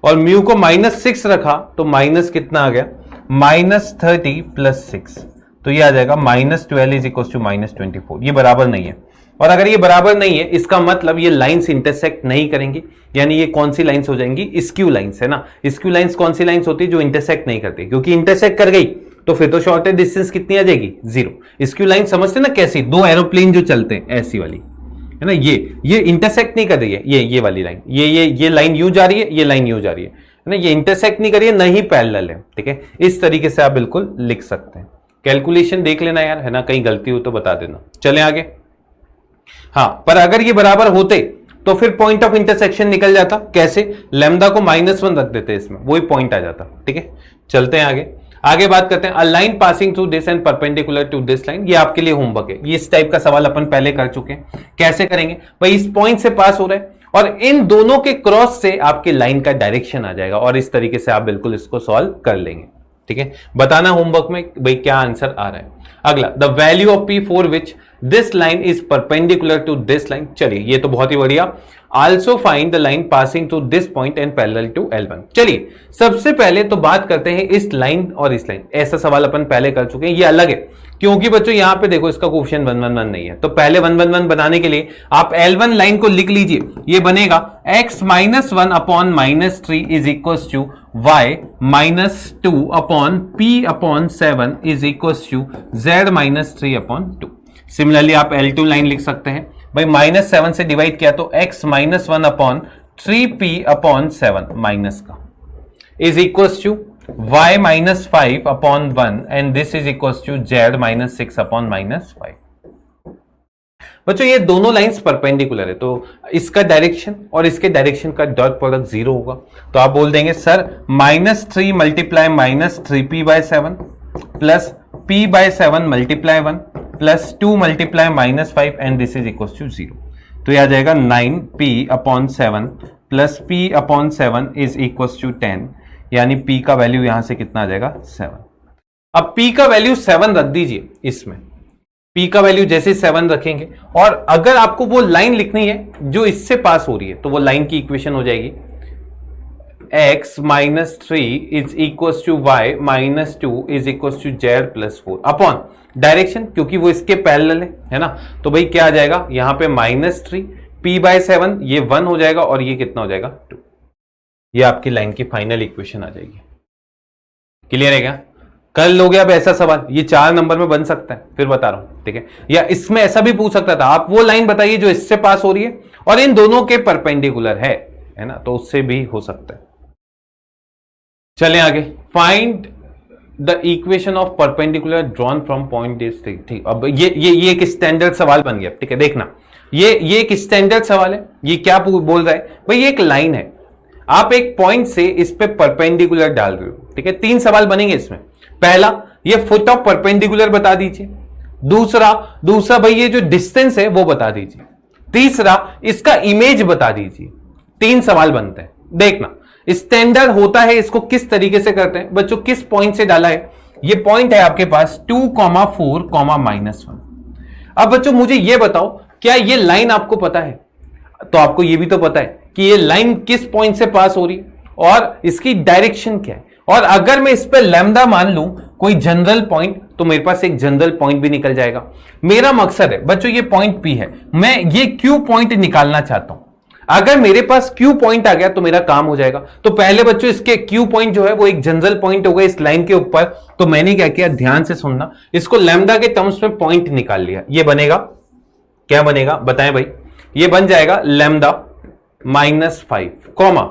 और म्यू को -6 रखा तो माइनस कितना आ गया, -30 प्लस 6, तो ये आ जाएगा -12 इज इक्वल टू -24। ये बराबर नहीं है, और अगर ये बराबर नहीं है इसका मतलब ये लाइंस इंटरसेक्ट नहीं करेंगी, यानी ये कौन सी लाइंस हो जाएंगी, स्क्यू लाइंस है ना। स्क्यू लाइंस कौन सी लाइंस होती है, जो इंटरसेक्ट नहीं करती, क्योंकि इंटरसेक्ट कर गई तो फिर तो शॉर्टेस्ट डिस्टेंस कितनी आ जाएगी, 0। स्क्यू लाइन समझते ना कैसी, दो एरोप्लेन जो चलते हैं ऐसी वाली है ना, ये इंटरसेक्ट नहीं कर रही है, ये वाली लाइन, ये लाइन यूं जा रही है, ये लाइन यूं जा रही है ना, ये इंटरसेक्ट नहीं कर रही है, नहीं पैरेलल है, ठीक है। इस तरीके से आप बिल्कुल लिख सकते हैं। कैलकुलेशन देख लेना यार, है ना, कहीं गलती हो तो बता देना। चले आगे। हाँ, पर अगर ये बराबर होते तो फिर पॉइंट ऑफ इंटरसेक्शन निकल जाता, कैसे, लैम्डा को -1 रख देते इसमें, वही पॉइंट आ जाता, ठीक है। चलते हैं आगे बात करते हैं। A line passing through this and perpendicular to this line, ये आपके लिए होमवर्क है, ये इस टाइप का सवाल अपन पहले कर चुके हैं। कैसे करेंगे भाई, इस पॉइंट से पास हो रहा है और इन दोनों के क्रॉस से आपके लाइन का डायरेक्शन आ जाएगा, और इस तरीके से आप बिल्कुल इसको सॉल्व कर लेंगे, ठीक है। बताना होमवर्क में भाई क्या आंसर आ रहा है। अगला, the value of P for which this line is perpendicular to this line. चलिए ये तो बहुत ही बढ़िया। Also find the line passing through this point and parallel to L1। चलिए सबसे पहले तो बात करते हैं इस लाइन और इस लाइन। ऐसा सवाल अपन पहले कर चुके हैं, ये अलग है क्योंकि बच्चों यहां पे देखो इसका कोएफिशिएंट 1 1 1 नहीं है, तो पहले 1 1 1 बनाने के लिए आप L1 लाइन को लिख लीजिए। ये बनेगा x -1 upon -3 is equal to y -2 upon p upon 7 is equal to z -3 upon 2। Similarly आप L2 लाइन लिख सकते हैं भाई, -7 से डिवाइड किया तो x -1 upon 3p upon 7 minus का is equal to y -5 upon 1 and this is equal to z -6 upon -5। बच्चों ये दोनों लाइंस परपेंडिकुलर है, तो इसका डायरेक्शन और इसके डायरेक्शन का डॉट प्रोडक्ट 0 होगा, तो आप बोल देंगे sir -3 multiply -3p/7 plus p/7 multiply 1 plus 2 multiply -5 and this is equal to 0। तो यह आ जाएगा 9p upon 7 plus p upon 7 is equal to 10, यानी p का वैल्यू यहां से कितना आ जाएगा 7। अब p का वैल्यू 7 रख दीजिए इसमें, p का वैल्यू जैसे 7 रखेंगे, और अगर आपको वो लाइन लिखनी है जो इससे पास हो रही है तो वो लाइन की इक्वेशन हो जाएगी x -3 is equal to y -2 is equal to z +4 upon direction, क्योंकि वो इसके पैरेलल है ना, तो भाई क्या आ जाएगा यहां पे -3 p/7 ये 1 हो जाएगा और ये कितना हो जाएगा 2। ये आपकी लाइन की फाइनल इक्वेशन आ जाएगी। क्लियर है क्या? कर लोगे अब ऐसा सवाल, ये 4 नंबर में बन सकता है, फिर बता रहा हूं, ठीक है। या इसमें ऐसा भी पूछ सकता था, आप वो लाइन बताइए जो इससे पास हो रही है और इन दोनों के परपेंडिकुलर है ना, तो उससे भी हो सकता है। चलें आगे। Find the equation of perpendicular drawn from point this, ठीक। अब ये एक स्टैंडर्ड सवाल बन गया, ठीक है। देखना ये एक स्टैंडर्ड सवाल है। ये क्या बोल रहा है भाई, ये एक लाइन है, आप एक पॉइंट से इस पे परपेंडिकुलर डाल रहे हो, ठीक है। 3 सवाल बनेंगे इसमें। पहला, ये फुट ऑफ परपेंडिकुलर बता दीजिए। दूसरा भाई ये जो डिस्टेंस है वो बता दीजिए। तीसरा, इसका इमेज बता दीजिए। 3 सवाल बनते हैं। देखना स्टैंडर्ड होता है इसको किस तरीके से करते हैं बच्चों, किस पॉइंट से डाला है, ये पॉइंट है आपके पास 2,4, -1। अब बच्चों मुझे ये बताओ, क्या ये लाइन आपको पता है? तो आपको ये भी तो पता है कि ये लाइन किस पॉइंट से पास हो रही है और इसकी डायरेक्शन क्या है। और अगर मैं इस पे लैम्डा मान लूं कोई जनरल पॉइंट, तो मेरे पास एक जनरल पॉइंट भी निकल जाएगा। मेरा मकसद है बच्चों, ये पॉइंट P है, मैं ये Q पॉइंट निकालना चाहता हूं। अगर मेरे पास Q पॉइंट आ गया तो मेरा काम हो जाएगा। तो पहले बच्चों इसके Q पॉइंट जो है वो एक जनरल पॉइंट होगा इस लाइन के ऊपर। तो मैंने क्या किया, ध्यान से सुनना, इसको लैम्डा के टर्म्स में पॉइंट निकाल लिया। ये बनेगा, क्या बनेगा बताएं भाई? ये बन जाएगा lambda -5 comma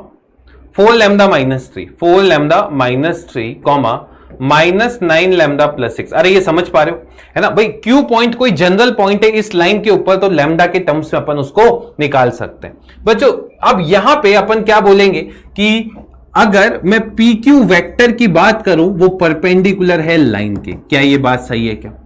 4 lambda -3, 4 lambda -3 comma -9 lambda +6। अरे ये समझ पा रहे हो है ना भाई? Q पॉइंट कोई जनरल पॉइंट है इस लाइन के ऊपर, तो लैम्डा के टर्म्स में अपन उसको निकाल सकते हैं बच्चों। अब यहां पे अपन क्या बोलेंगे कि अगर मैं PQ वेक्टर की बात करूं वो परपेंडिकुलर है लाइन के। क्या ये बात सही है? क्या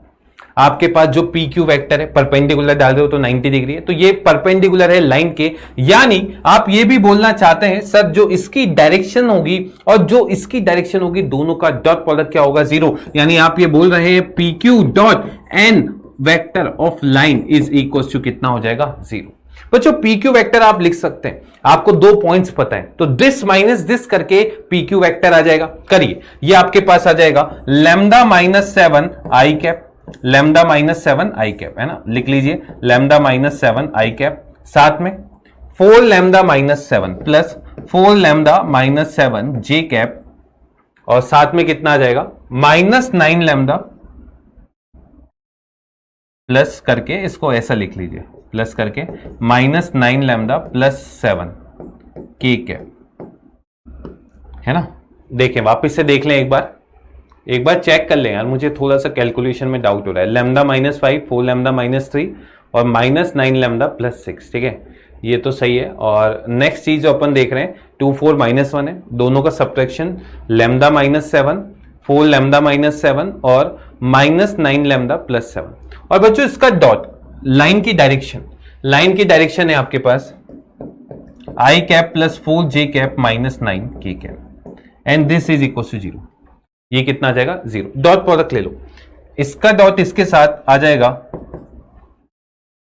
आपके पास जो PQ वेक्टर है परपेंडिकुलर डाल रहे हो तो 90 डिग्री है, तो ये परपेंडिकुलर है लाइन के। यानी आप ये भी बोलना चाहते हैं सर जो इसकी डायरेक्शन होगी और जो इसकी डायरेक्शन होगी दोनों का डॉट प्रोडक्ट क्या होगा? 0। यानी आप ये बोल रहे हैं PQ dot N vector of line is equal to कितना हो जाएगा? 0। बच्चों PQ वेक्टर आप लिख सकते हैं, आपको 2 पॉइंट्स पता है तो दिस माइनस दिस करके PQ वेक्टर आ जाएगा। करिए, ये आपके पास आ जाएगा लैम्डा -7 आई कैप, लैम्डा -7 आई कैप है ना, लिख लीजिए लैम्डा -7 आई कैप, साथ में 4 लैम्डा -7 प्लस 4 लैम्डा -7 जे कैप, और साथ में कितना आ जाएगा? -9 लैम्डा प्लस करके, इसको ऐसा लिख लीजिए प्लस करके -9 लैम्डा +7 के कैप है ना। देखें, वापस से देख लें, एक बार चेक कर लें यार, मुझे थोड़ा सा कैलकुलेशन में डाउट हो रहा है। लैम्डा -5, 4 लैम्डा -3 और -9 लैम्डा +6, ठीक है, ये तो सही है। और नेक्स्ट चीज जो अपन देख रहे हैं 2, 4, -1 है, दोनों का सब्ट्रैक्शन लैम्डा -7, 4 लैम्डा -7 और -9 लैम्डा +7। और बच्चों इसका डॉट लाइन की डायरेक्शन है आपके पास i cap plus 4 j cap -9 k cap, and this is equal to 0। ये कितना आ जाएगा? 0। डॉट प्रोडक्ट ले लो, इसका डॉट इसके साथ आ जाएगा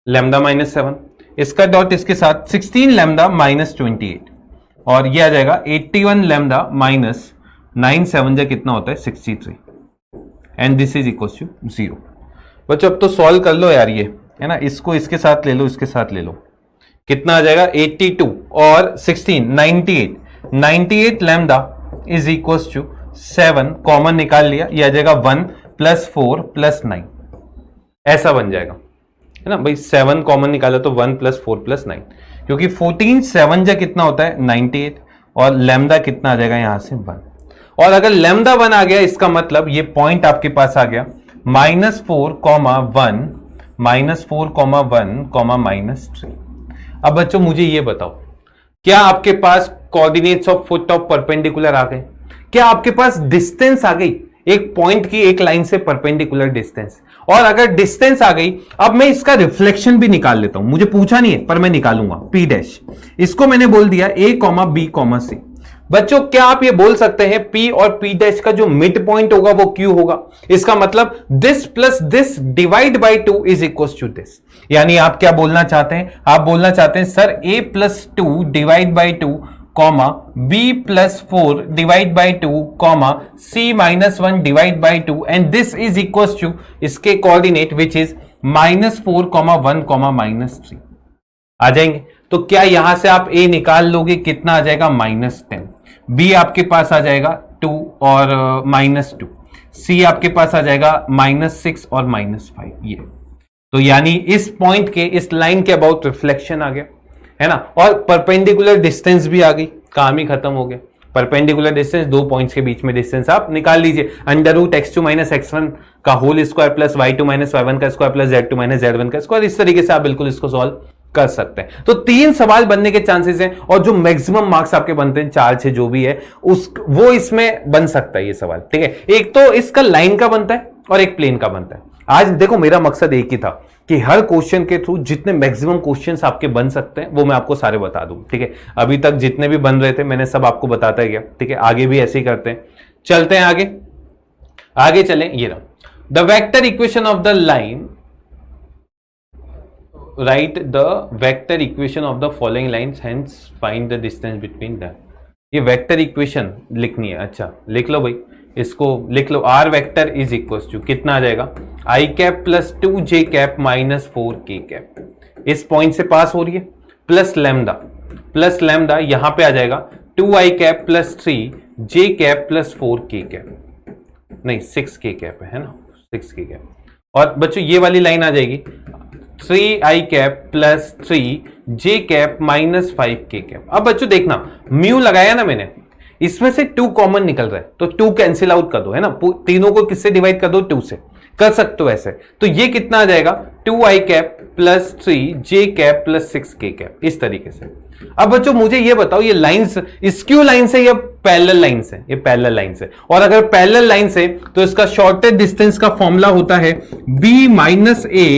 लैम्डा -7, इसका डॉट इसके साथ 16 लैम्डा -28, और ये आ जाएगा 81 लैम्डा -9 7 कितना होता है? 63, and this is equal to 0। बच्चों अब तो सॉल्व कर लो यार, ये है ना, इसको इसके साथ ले लो, इसके साथ ले लो, कितना आ जाएगा? 82 और 16 98 lambda is equal to 7, common निकाल लिया, ये आ जाएगा 1 + 4 + 9, ऐसा बन जाएगा है ना भाई। 7 कॉमन निकाला तो 1 + 4 + 9, क्योंकि 14 7 कितना होता है? 98, और लैम्डा कितना आ जाएगा यहाँ से? 1। और अगर लैम्डा 1 आ गया, इसका मतलब ये पॉइंट आपके पास आ गया -4, -1, -3। अब बच्चों मुझे ये बताओ, क्या आपके पास coordinates of foot of perpendicular आ गए? क्या आपके पास डिस्टेंस आ गई एक पॉइंट की एक लाइन से परपेंडिकुलर डिस्टेंस? और अगर डिस्टेंस आ गई, अब मैं इसका रिफ्लेक्शन भी निकाल लेता हूं, मुझे पूछा नहीं है पर मैं निकालूंगा। P', इसको मैंने बोल दिया A, B, C। बच्चों क्या आप ये बोल सकते हैं P और P' का जो मिड पॉइंट होगा वो Q होगा? इसका मतलब this plus this divide by 2 is equal to this. यानी आप क्या बोलना चाहते हैं? आप बोलना चाहते हैं sir A + 2 divide by 2 comma B + 4 divide by 2 comma C - 1 divide by 2, and this is equal to इसके कोऑर्डिनेट विच इज -4, 1, -3 आ जाएंगे। तो क्या यहां से आप A निकाल लोगे? कितना आ जाएगा? -10। B आपके पास आ जाएगा 2 और -2, C आपके पास आ जाएगा -6 और -5। ये तो यानी इस पॉइंट के, इस लाइन के अबाउट रिफ्लेक्शन आ गया है ना, और परपेंडिकुलर डिस्टेंस भी आ गई, काम ही खत्म हो गया। परपेंडिकुलर डिस्टेंस, 2 पॉइंट्स के बीच में डिस्टेंस आप निकाल लीजिए, √x2 - x1 का whole square plus y2 - y1 का स्क्वायर प्लस z2 - z1 का स्क्वायर। इस तरीके से आप बिल्कुल इसको सॉल्व कर सकते हैं। तो 3 सवाल बनने के चांसेस हैं, और जो मैक्सिमम मार्क्स आपके बनते हैं 4 6 जो भी है वो इसमें बन सकता है ये सवाल, ठीक है। एक तो इसका लाइन का बनता है और एक प्लेन का बनता है। आज देखो मेरा मकसद एक ही था कि हर क्वेश्चन के थ्रू जितने मैक्सिमम क्वेश्चंस आपके बन सकते हैं वो मैं आपको सारे बता दूं, ठीक है। अभी तक जितने भी बन रहे थे मैंने सब आपको बताता गया, ठीक है। आगे भी ऐसे ही करते हैं, चलते हैं आगे। आगे चलें, ये रहा the vector equation of the line, write the vector equation of the following lines, hence find the distance between that. ये वेक्टर इक्वेशन लिखनी है। अच्छा लिख लो भाई, इसको लिख लो। R vector is equal to कितना आ जाएगा, i cap plus 2j cap minus 4k cap, इस पॉइंट से पास हो रही है, प्लस लैम्डा यहां पे आ जाएगा 2i cap plus 3j cap plus 4k cap, नहीं 6k कैप है ना, 6k कैप। और बच्चों ये वाली लाइन आ जाएगी 3i cap plus 3j cap minus 5k cap. अब बच्चों देखना, म्यू लगाया ना मैंने, इसमें से 2 कॉमन निकल रहा है तो 2 कैंसिल आउट कर दो, है ना। तीनों को किससे डिवाइड कर दो, 2 से कर सकते हो ऐसे। तो ये कितना आ जाएगा 2i cap plus 3j cap plus 6k cap, इस तरीके से। अब बच्चों मुझे ये बताओ, ये लाइंस स्क्यू लाइन से या पैरेलल लाइन से? ये पैरेलल लाइन से। और अगर पैरेलल लाइन से तो इसका शॉर्टेस्ट डिस्टेंस का फॉर्मूला होता है b minus a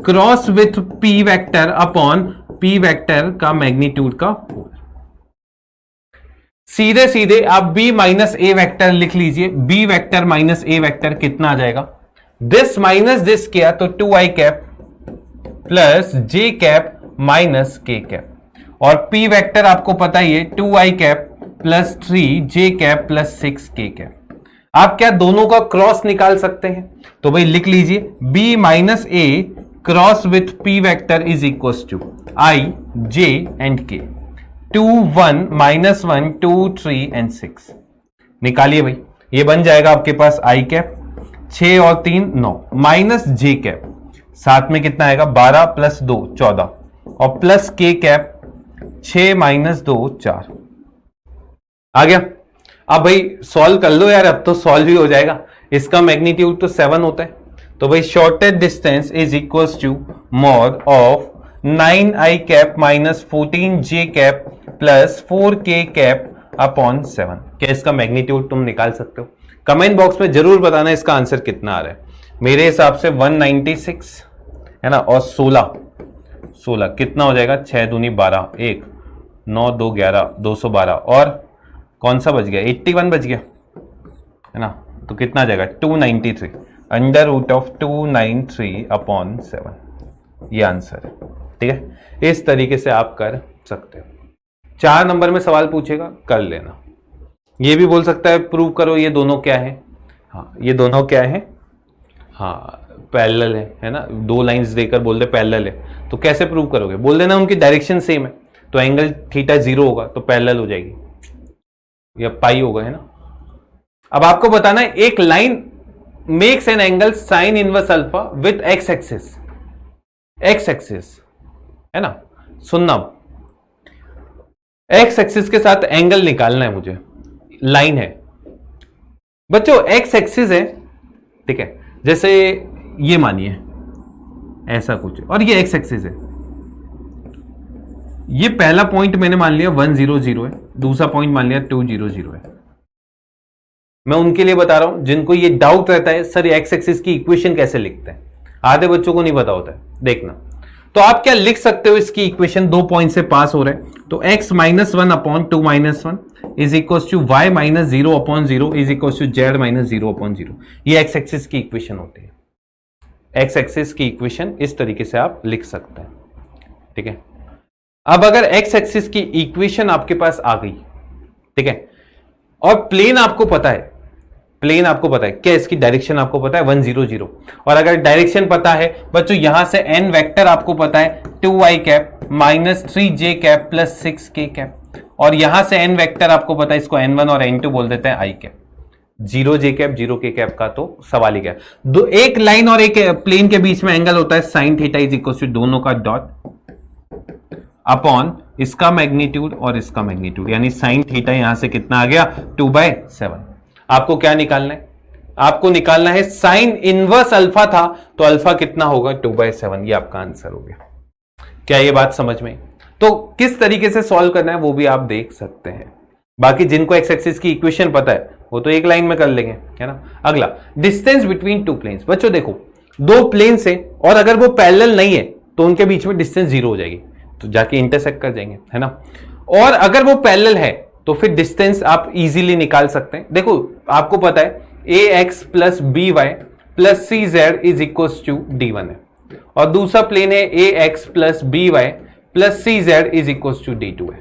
cross with p vector upon p vector का मैग्नीट्यूड का होल। सीधे सीधे आप b माइनस a वेक्टर लिख लीजिए, b vector minus a vector कितना आ जाएगा, दिस माइनस दिस किया तो 2i cap plus j cap minus k cap, और p वेक्टर आपको पता ही है 2i cap plus 3j cap plus 6k cap. आप क्या दोनों का क्रॉस निकाल सकते हैं? तो भाई लिख लीजिए b minus a cross with p vector is equal to i, j and k, 2 1 minus 1 2 3 and 6। निकालिए भाई, ये बन जाएगा आपके पास i कैप 6 और 3 9 माइनस j कैप, साथ में कितना आएगा 12 प्लस 2 14 और प्लस k कैप 6 माइनस 2 4। आ गया। अब भाई सॉल्व कर लो यार, अब तो सॉल्व ही हो जाएगा। इसका मैग्नीट्यूड तो 7 होता है, तो भाई shortest distance is equals to mod of 9i cap minus 14j cap plus 4k cap upon 7। क्या इसका मैग्नीट्यूड तुम निकाल सकते हो? कमेंट बॉक्स में जरूर बताना इसका आंसर कितना आ रहा है। मेरे हिसाब से 196 है ना, और 16 कितना हो जाएगा, 6 दूनी 12, 1 9 2 11 212, और कौन सा बच गया, 81 बच गया है ना, तो कितना आ जाएगा 293 अंडर रूट ऑफ 293 अपॉन 7। ये आंसर है, ठीक है। इस तरीके से आप कर सकते हो। 4 नंबर में सवाल पूछेगा, कर लेना। ये भी बोल सकता है प्रूव करो ये दोनों क्या है। हाँ ये दोनों क्या है, हाँ पैरेलल है ना, 2 लाइंस देकर बोल दे पैरेलल है, तो कैसे प्रूव करोगे? बोल देना उनकी डायरेक्शन सेम है, तो एंगल थीटा 0 होगा तो पैरेलल हो जाएगी, या पाई होगा, है ना। अब आपको बताना है एक line makes an angle sine inverse alpha with x axis, है ना। सुनना, एक्स एक्सिस के साथ एंगल निकालना है मुझे। लाइन है बच्चों, एक्स एक्सिस है, ठीक है। जैसे ये मानिए ऐसा कुछ, और ये एक्स एक्सिस है। ये पहला पॉइंट मैंने मान लिया 100 है, दूसरा पॉइंट मान लिया 200 है। मैं उनके लिए बता रहा हूं जिनको ये डाउट रहता है सर एक्स एक्सिस की इक्वेशन कैसे लिखते हैं, आधे बच्चों को नहीं पता होता है। देखना, तो आप क्या लिख सकते हो, इसकी इक्वेशन 2 पॉइंट से पास हो रहे हैं, तो x minus 1 upon 2 minus 1 is equal to y minus 0 upon 0 is equal to z minus 0 upon 0। ये एक्स एक्सिस की इक्वेशन होती है। एक्स एक्सिस की इक्वेशन इस तरीके से आप लिख सकते हैं, ठीक है। अब अगर एक्स एक्सिस की इक्वेशन आपके पास आ गई, ठीक है, और प्लेन आपको पता है, क्या इसकी डायरेक्शन आपको पता है 100, और अगर डायरेक्शन पता है बच्चों, यहां से n वेक्टर आपको पता है 2i cap minus 3j cap plus 6k cap, और यहां से n वेक्टर आपको पता है, इसको n1 और n2 बोल देते हैं i cap. 0j cap 0k cap का तो सवाल ही क्या। दो एक लाइन और एक प्लेन के बीच में एंगल होता है sine theta is equal to दोनों का डॉट अपॉन इसका मैग्नीट्यूड और इसका मैग्नीट्यूड, यानी साइन थीटा यहां से कितना आ गया 2/7। आपको क्या निकालना है? आपको निकालना है साइन इनवर्स अल्फा था तो अल्फा कितना होगा 2/7। ये आपका आंसर हो गया। क्या ये बात समझ में? तो किस तरीके से सॉल्व करना है वो भी आप देख सकते हैं। बाकी जिनको एक्स एक्सिस की इक्वेशन पता है वो तो एक लाइन में कर लेंगे, है ना। अगला, डिस्टेंस बिटवीन टू प्लेन्स। बच्चों देखो, दो प्लेन से, और अगर वो पैरेलल नहीं है तो उनके बीच में डिस्टेंस जीरो हो जाएगी, तो जाके इंटरसेक्ट कर जाएंगे, है ना। और अगर वो पैरेलल है तो फिर डिस्टेंस आप इजीली निकाल सकते हैं। देखो आपको पता है ax plus b y plus c z is equal to d1 है, और दूसरा प्लेन है ax plus b y plus c z is equal to d2 है,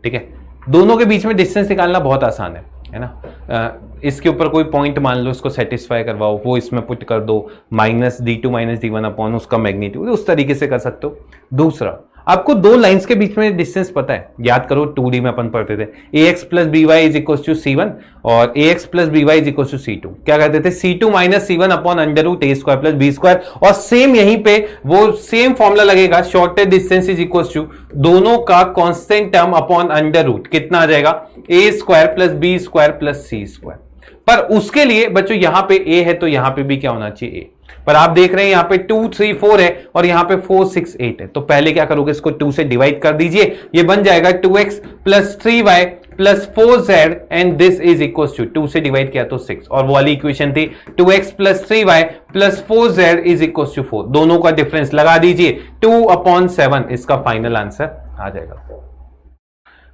ठीक है। दोनों के बीच में डिस्टेंस निकालना बहुत आसान है ना। इसके ऊपर कोई पॉइंट मान लो, इसको सेटिस्फाई करवाओ, वो इसमें पुट कर दो, minus d2 minus d1 upon उसका मैग्नीट्यूड, उस तरीके से कर सकते हो। दूसरा, आपको दो लाइंस के बीच में डिस्टेंस पता है, याद करो 2D में अपन पढ़ते थे ax plus b y is equal to c1 और ax plus b y is equal to c2। क्या करते थे, c2 minus c1 upon under root a square plus b square, और सेम यहीं पे वो सेम फॉर्मूला लगेगा, shortest distance is equal to दोनों का constant term upon under root, कितना आ जाएगा a square plus b square plus c square. पर उसके लिए बच्चों यहां पे a है तो यहां पे भी क्या होना चाहिए a, पर आप देख रहे हैं यहां पे 2 3 4 है और यहां पे 4 6 8 है, तो पहले क्या करोगे, इसको 2 से डिवाइड कर दीजिए, ये बन जाएगा 2x plus 3y plus 4z and this is equal to 2 से डिवाइड किया तो 6, और वो वाली इक्वेशन थी 2x plus 3y plus 4z is equal to 4, दोनों का डिफरेंस लगा दीजिए 2/7, इसका फाइनल आंसर आ जाएगा।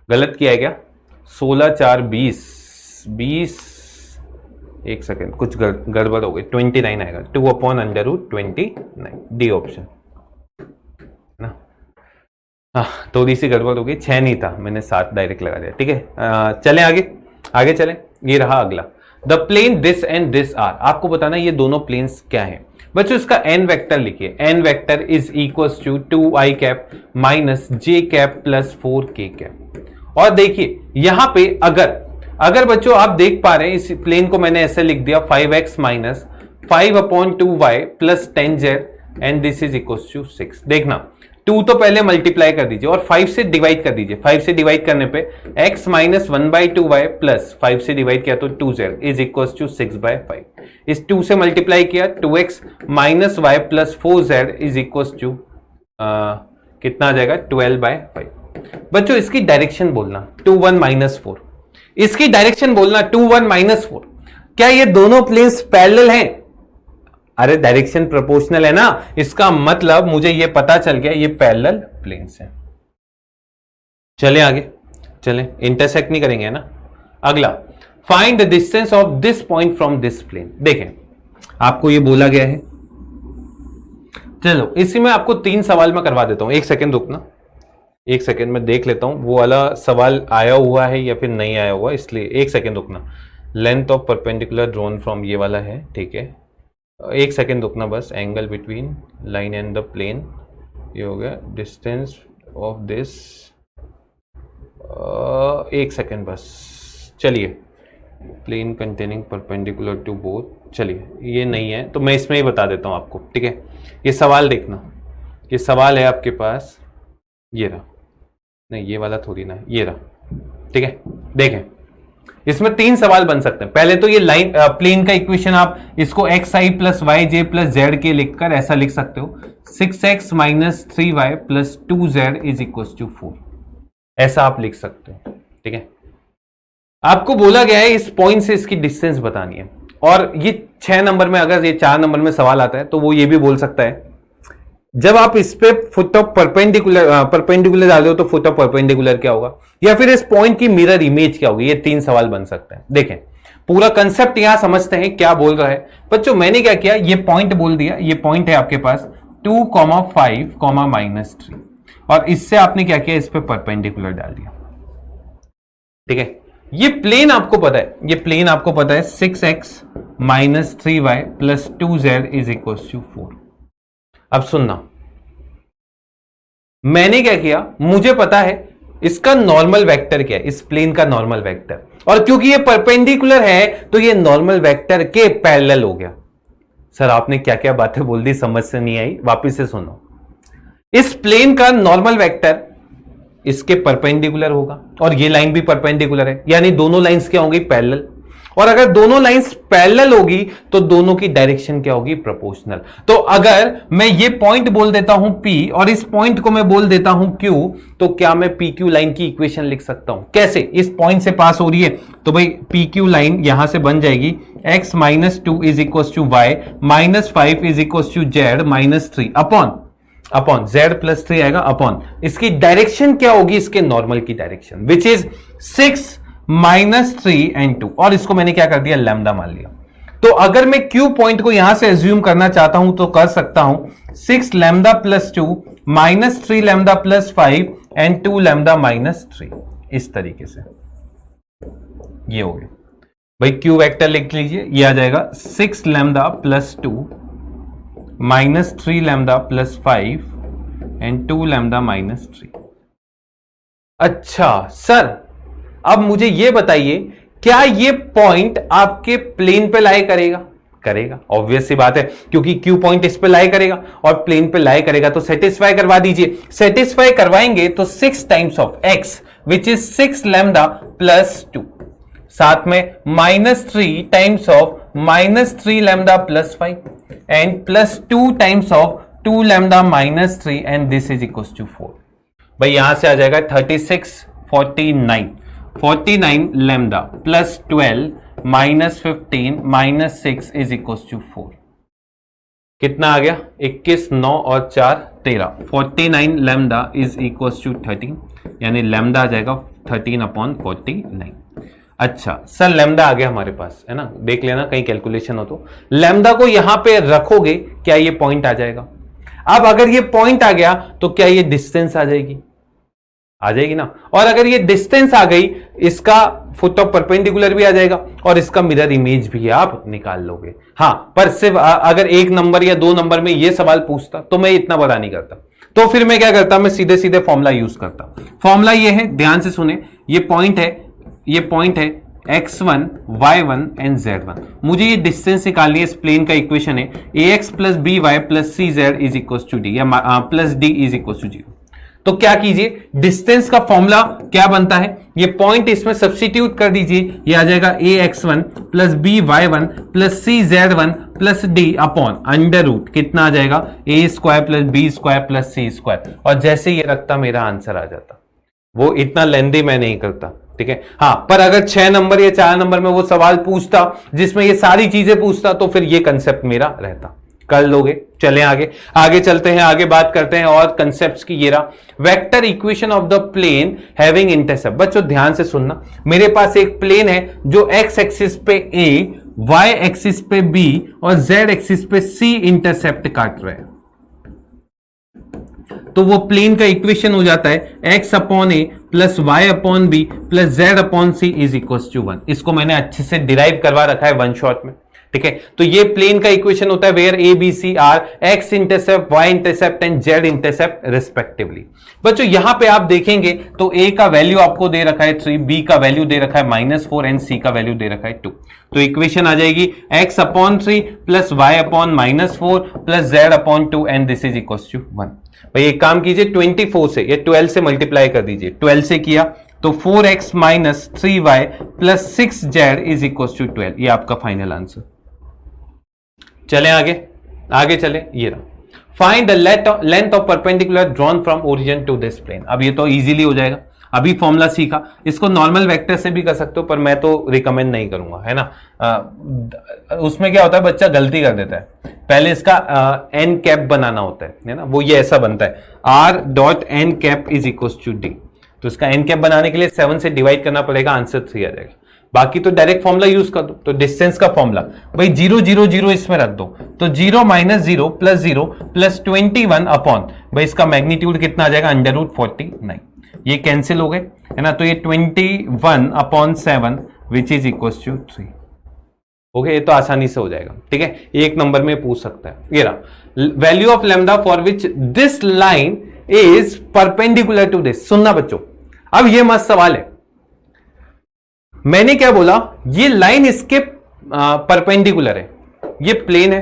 गलत किया है क्या, 16 4 20 एक सेकेंड, कुछ गड़बड़ हो गई, 29 आएगा, 2/√29, डी ऑप्शन ना। हाँ थोड़ी सी गड़बड़ हो गई, 6 नहीं था, मैंने 7 डायरेक्ट लगा दिया, ठीक है। चलें आगे चलें, ये रहा अगला, the plane this and this are. आपको बताना ये दोनों प्लेन्स क्या है बच्चों, इसका एन वेक्टर लिखिए, n vector is equal to 2i cap minus j cap plus 4k cap. और देखिए यहां पे अगर बच्चों आप देख पा रहे हैं, इस प्लेन को मैंने ऐसे लिख दिया 5x minus 5/2y plus 10z and this is equal to 6। देखना 2 तो पहले मल्टीप्लाई कर दीजिए और 5 से डिवाइड कर दीजिए, 5 से डिवाइड करने पे x माइनस 1/2y प्लस 5 से डिवाइड किया तो 2z इज इक्वल टू 6/5। इस 2 से मल्टीप्लाई किया 2x minus y plus 4z is equal to कितना आ जाएगा 12/5। बच्चों इसकी डायरेक्शन बोलना 2 1 माइनस 4, इसकी डायरेक्शन बोलना 2 1 माइनस 4। क्या ये दोनों प्लेन्स पैरेलल हैं? अरे डायरेक्शन प्रोपोर्शनल है ना, इसका मतलब मुझे ये पता चल गया ये पैरेलल प्लेन्स हैं। चले आगे चलें, इंटरसेक्ट नहीं करेंगे ना। अगला, find the distance of this point from this plane. देखें आपको ये बोला गया है, चलो इसी में आपको 3 सवाल मैं करवा देता हूं, एक सेकेंड रुकना, एक सेकेंड में देख लेता हूं वो वाला सवाल आया हुआ है या फिर नहीं आया हुआ, इसलिए एक सेकेंड रुकना। Length of perpendicular drawn from ये वाला है, ठीक है, एक सेकेंड रुकना बस। Angle between line and the plane, ये हो गया। डिस्टेंस ऑफ दिस, एक सेकेंड बस, चलिए। Plane containing perpendicular to both, चलिए ये नहीं है तो मैं इसमें ही बता देता हूं आपको, ठीक है। ये सवाल देखना, ये सवाल है आपके पास, ये रहा, नहीं ये वाला थोड़ी ना, ये रहा, ठीक है। देखें इसमें 3 सवाल बन सकते हैं। पहले तो ये लाइन प्लेन का इक्वेशन आप इसको xi plus y j plus z k लिखकर ऐसा लिख सकते हो, 6x minus 3y plus 2z is equal to 4, ऐसा आप लिख सकते हो, ठीक है। आपको बोला गया है इस पॉइंट से इसकी डिस्टेंस बतानी है, और ये 6 नंबर में, अगर ये 4 नंबर में सवाल आता है तो वो ये भी बोल सकता है, जब आप इस पे फुट ऑफ परपेंडिकुलर डाले हो तो फुट ऑफ परपेंडिकुलर क्या होगा, या फिर इस पॉइंट की मिरर इमेज क्या होगी। ये 3 सवाल बन सकते हैं। देखें पूरा कंसेप्ट यहां समझते हैं क्या बोल रहा है बच्चों। मैंने क्या किया, ये पॉइंट बोल दिया, ये पॉइंट है आपके पास 2, 5, -3, और इससे आपने क्या किया, इस पे परपेंडिकुलर डाल दिया, ठीक है। ये प्लेन आपको पता है, ये प्लेन आपको पता है 6x minus 3y plus 2z is equal to 4। अब सुनना, मैंने क्या किया, मुझे पता है इसका नॉर्मल वेक्टर क्या है, इस प्लेन का नॉर्मल वेक्टर, और क्योंकि ये परपेंडिकुलर है तो ये नॉर्मल वेक्टर के पैरेलल हो गया। सर आपने क्या क्या बातें बोल दी, समझ से नहीं आई, वापिस से सुनो। इस प्लेन का नॉर्मल वेक्टर इसके परपेंडिकुलर होगा, और ये लाइन भी परपेंडिकुलर है, यानी दोनों लाइंस क्या होंगी, पैरेलल। और अगर दोनों लाइंस पैरेलल होगी तो दोनों की डायरेक्शन क्या होगी, प्रोपोर्शनल। तो अगर मैं ये पॉइंट बोल देता हूं P और इस पॉइंट को मैं बोल देता हूं Q, तो क्या मैं PQ लाइन की इक्वेशन लिख सकता हूं? कैसे? इस पॉइंट से पास हो रही है तो भाई PQ लाइन यहां से बन जाएगी x minus 2 is equal to y minus 5 is equal to z minus 3 upon z plus 3 आएगा अपॉन इसकी डायरेक्शन क्या होगी, इसके नॉर्मल की direction which is 6 minus 3 and 2, और इसको मैंने क्या कर दिया, लैम्डा मान लिया। तो अगर मैं Q पॉइंट को यहां से एज्यूम करना चाहता हूं तो कर सकता हूं 6 lambda plus 2 minus 3 lambda plus 5 and 2 lambda minus 3, इस तरीके से ये हो गया भाई। Q वेक्टर लिख लीजिए, ये आ जाएगा 6 lambda plus 2 minus 3 lambda plus 5 and 2 lambda minus 3। अच्छा सर, अब मुझे यह बताइए क्या ये पॉइंट आपके प्लेन पे लाई करेगा? करेगा, ऑब्वियस सी बात है, क्योंकि Q पॉइंट इस पे लाई करेगा और प्लेन पे लाई करेगा, तो सेटिस्फाई करवा दीजिए। सेटिस्फाई करवाएंगे तो 6 times of x which is 6 lambda plus 2, साथ में minus 3 times of minus 3 lambda plus 5 and plus 2 times of 2 lambda minus 3 and this is equal to 4। भाई यहां से आ जाएगा 36 49 lambda plus 12 minus 15 minus 6 is equal to 4। कितना आ गया? 21 9 और 4 13। 49 लैम्डा इज इक्वल टू 13, यानी लैम्डा आ जाएगा 13 अपॉन 49। अच्छा सर, लैम्डा आ गया हमारे पास, है ना, देख लेना कहीं कैलकुलेशन हो तो। लैम्डा को यहां पे रखोगे, क्या ये पॉइंट आ जाएगा? अब अगर ये पॉइंट आ गया तो क्या ये डिस्टेंस आ जाएगी? आ जाएगी ना। और अगर ये डिस्टेंस आ गई, इसका फुट ऑफ परपेंडिकुलर भी आ जाएगा और इसका मिरर इमेज भी आप निकाल लोगे। हाँ, पर सिर्फ अगर 1 नंबर या 2 नंबर में ये सवाल पूछता तो मैं इतना बड़ा नहीं करता। तो फिर मैं क्या करता, मैं सीधे सीधे फॉर्मूला यूज करता। फॉर्मूला ये है, ध्यान से सुने, ये पॉइंट है x1 y1 एंड z1। मुझे ये डिस्टेंस निकालनी है, इस प्लेन का इक्वेशन है ax plus b y plus c z is equal to d, या plus d is equal to 0। तो क्या कीजिए, डिस्टेंस का फॉर्मूला क्या बनता है, ये पॉइंट इसमें सब्स्टिट्यूट कर दीजिए, ये आ जाएगा ax1 plus b y1 plus c z1 plus d upon under root, कितना आ जाएगा, a square plus b square plus c square. और जैसे ये रखता मेरा आंसर आ जाता। वो इतना लेंदी मैं नहीं करता, ठीक है। हाँ, पर अगर 6 नंबर या 4 नंबर में वो सवाल पूछता जिसमें ये सारी चीजें पूछता, तो फिर ये कंसेप्ट मेरा रहता। कर लोगे। चलें आगे चलते हैं, आगे बात करते हैं और कंसेप्ट्स की। ये रहा vector equation of the plane having intercept. बच्चों ध्यान से सुनना, मेरे पास एक प्लेन है जो x एक्सिस पे a, y एक्सिस पे b और z एक्सिस पे c इंटरसेप्ट काट रहा है। तो वो प्लेन का इक्वेशन हो जाता है x upon a plus y upon b plus z upon c is equal to 1। इसको मैंने अच्छे से डिराइव करवा रखा है 1 शॉट में, ठीक है। तो ये प्लेन का इक्वेशन होता है where a b c are x intercept, y intercept and z intercept respectively. बच्चों यहां पे आप देखेंगे तो ए का वैल्यू आपको दे रखा है 3, बी का वैल्यू दे रखा है -4 एंड सी का वैल्यू दे रखा है 2। तो इक्वेशन आ जाएगी x upon 3 plus y upon -4 plus z upon 2 and this is equal to 1। भाई एक काम कीजिए, 24 से या 12 से मल्टीप्लाई कर दीजिए। 12 से किया तो 4x minus 3y plus 6z is equal to 12। ये आपका फाइनल आंसर। चलें आगे चलें। ये रहा find the length of perpendicular drawn from origin to this plane. अब ये तो इजीली हो जाएगा, अभी फॉर्मूला सीखा। इसको नॉर्मल वेक्टर से भी कर सकते हो, पर मैं तो रिकमेंड नहीं करूंगा, है ना। उसमें क्या होता है, बच्चा गलती कर देता है। पहले इसका एन कैप बनाना होता है ना, वो ये ऐसा बनता है r dot n cap is equal to d. तो इसका एन कैप बनाने के लिए 7 से डिवाइड करना पड़ेगा, आंसर 3 आ जाएगा। बाकी तो डायरेक्ट फॉर्मूला यूज कर दो। तो डिस्टेंस का फॉर्मूला भाई 0 0 0 इसमें रख दो, तो 0 माइनस 0 प्लस 0 प्लस 21 अपॉन, भाई इसका मैग्नीट्यूड कितना आ जाएगा, √49। ये कैंसिल हो गए, है ना। तो ये 21 upon 7 which is equal to 3। Okay, ये तो आसानी से हो जाएगा, ठीक है। एक नंबर में पूछ सकता है। ये रहा value of lambda for which this line is perpendicular to this. सुनना बच्चों, अब ये मस्त सवाल है। मैंने क्या बोला, ये लाइन इसके परपेंडिकुलर है, ये प्लेन है,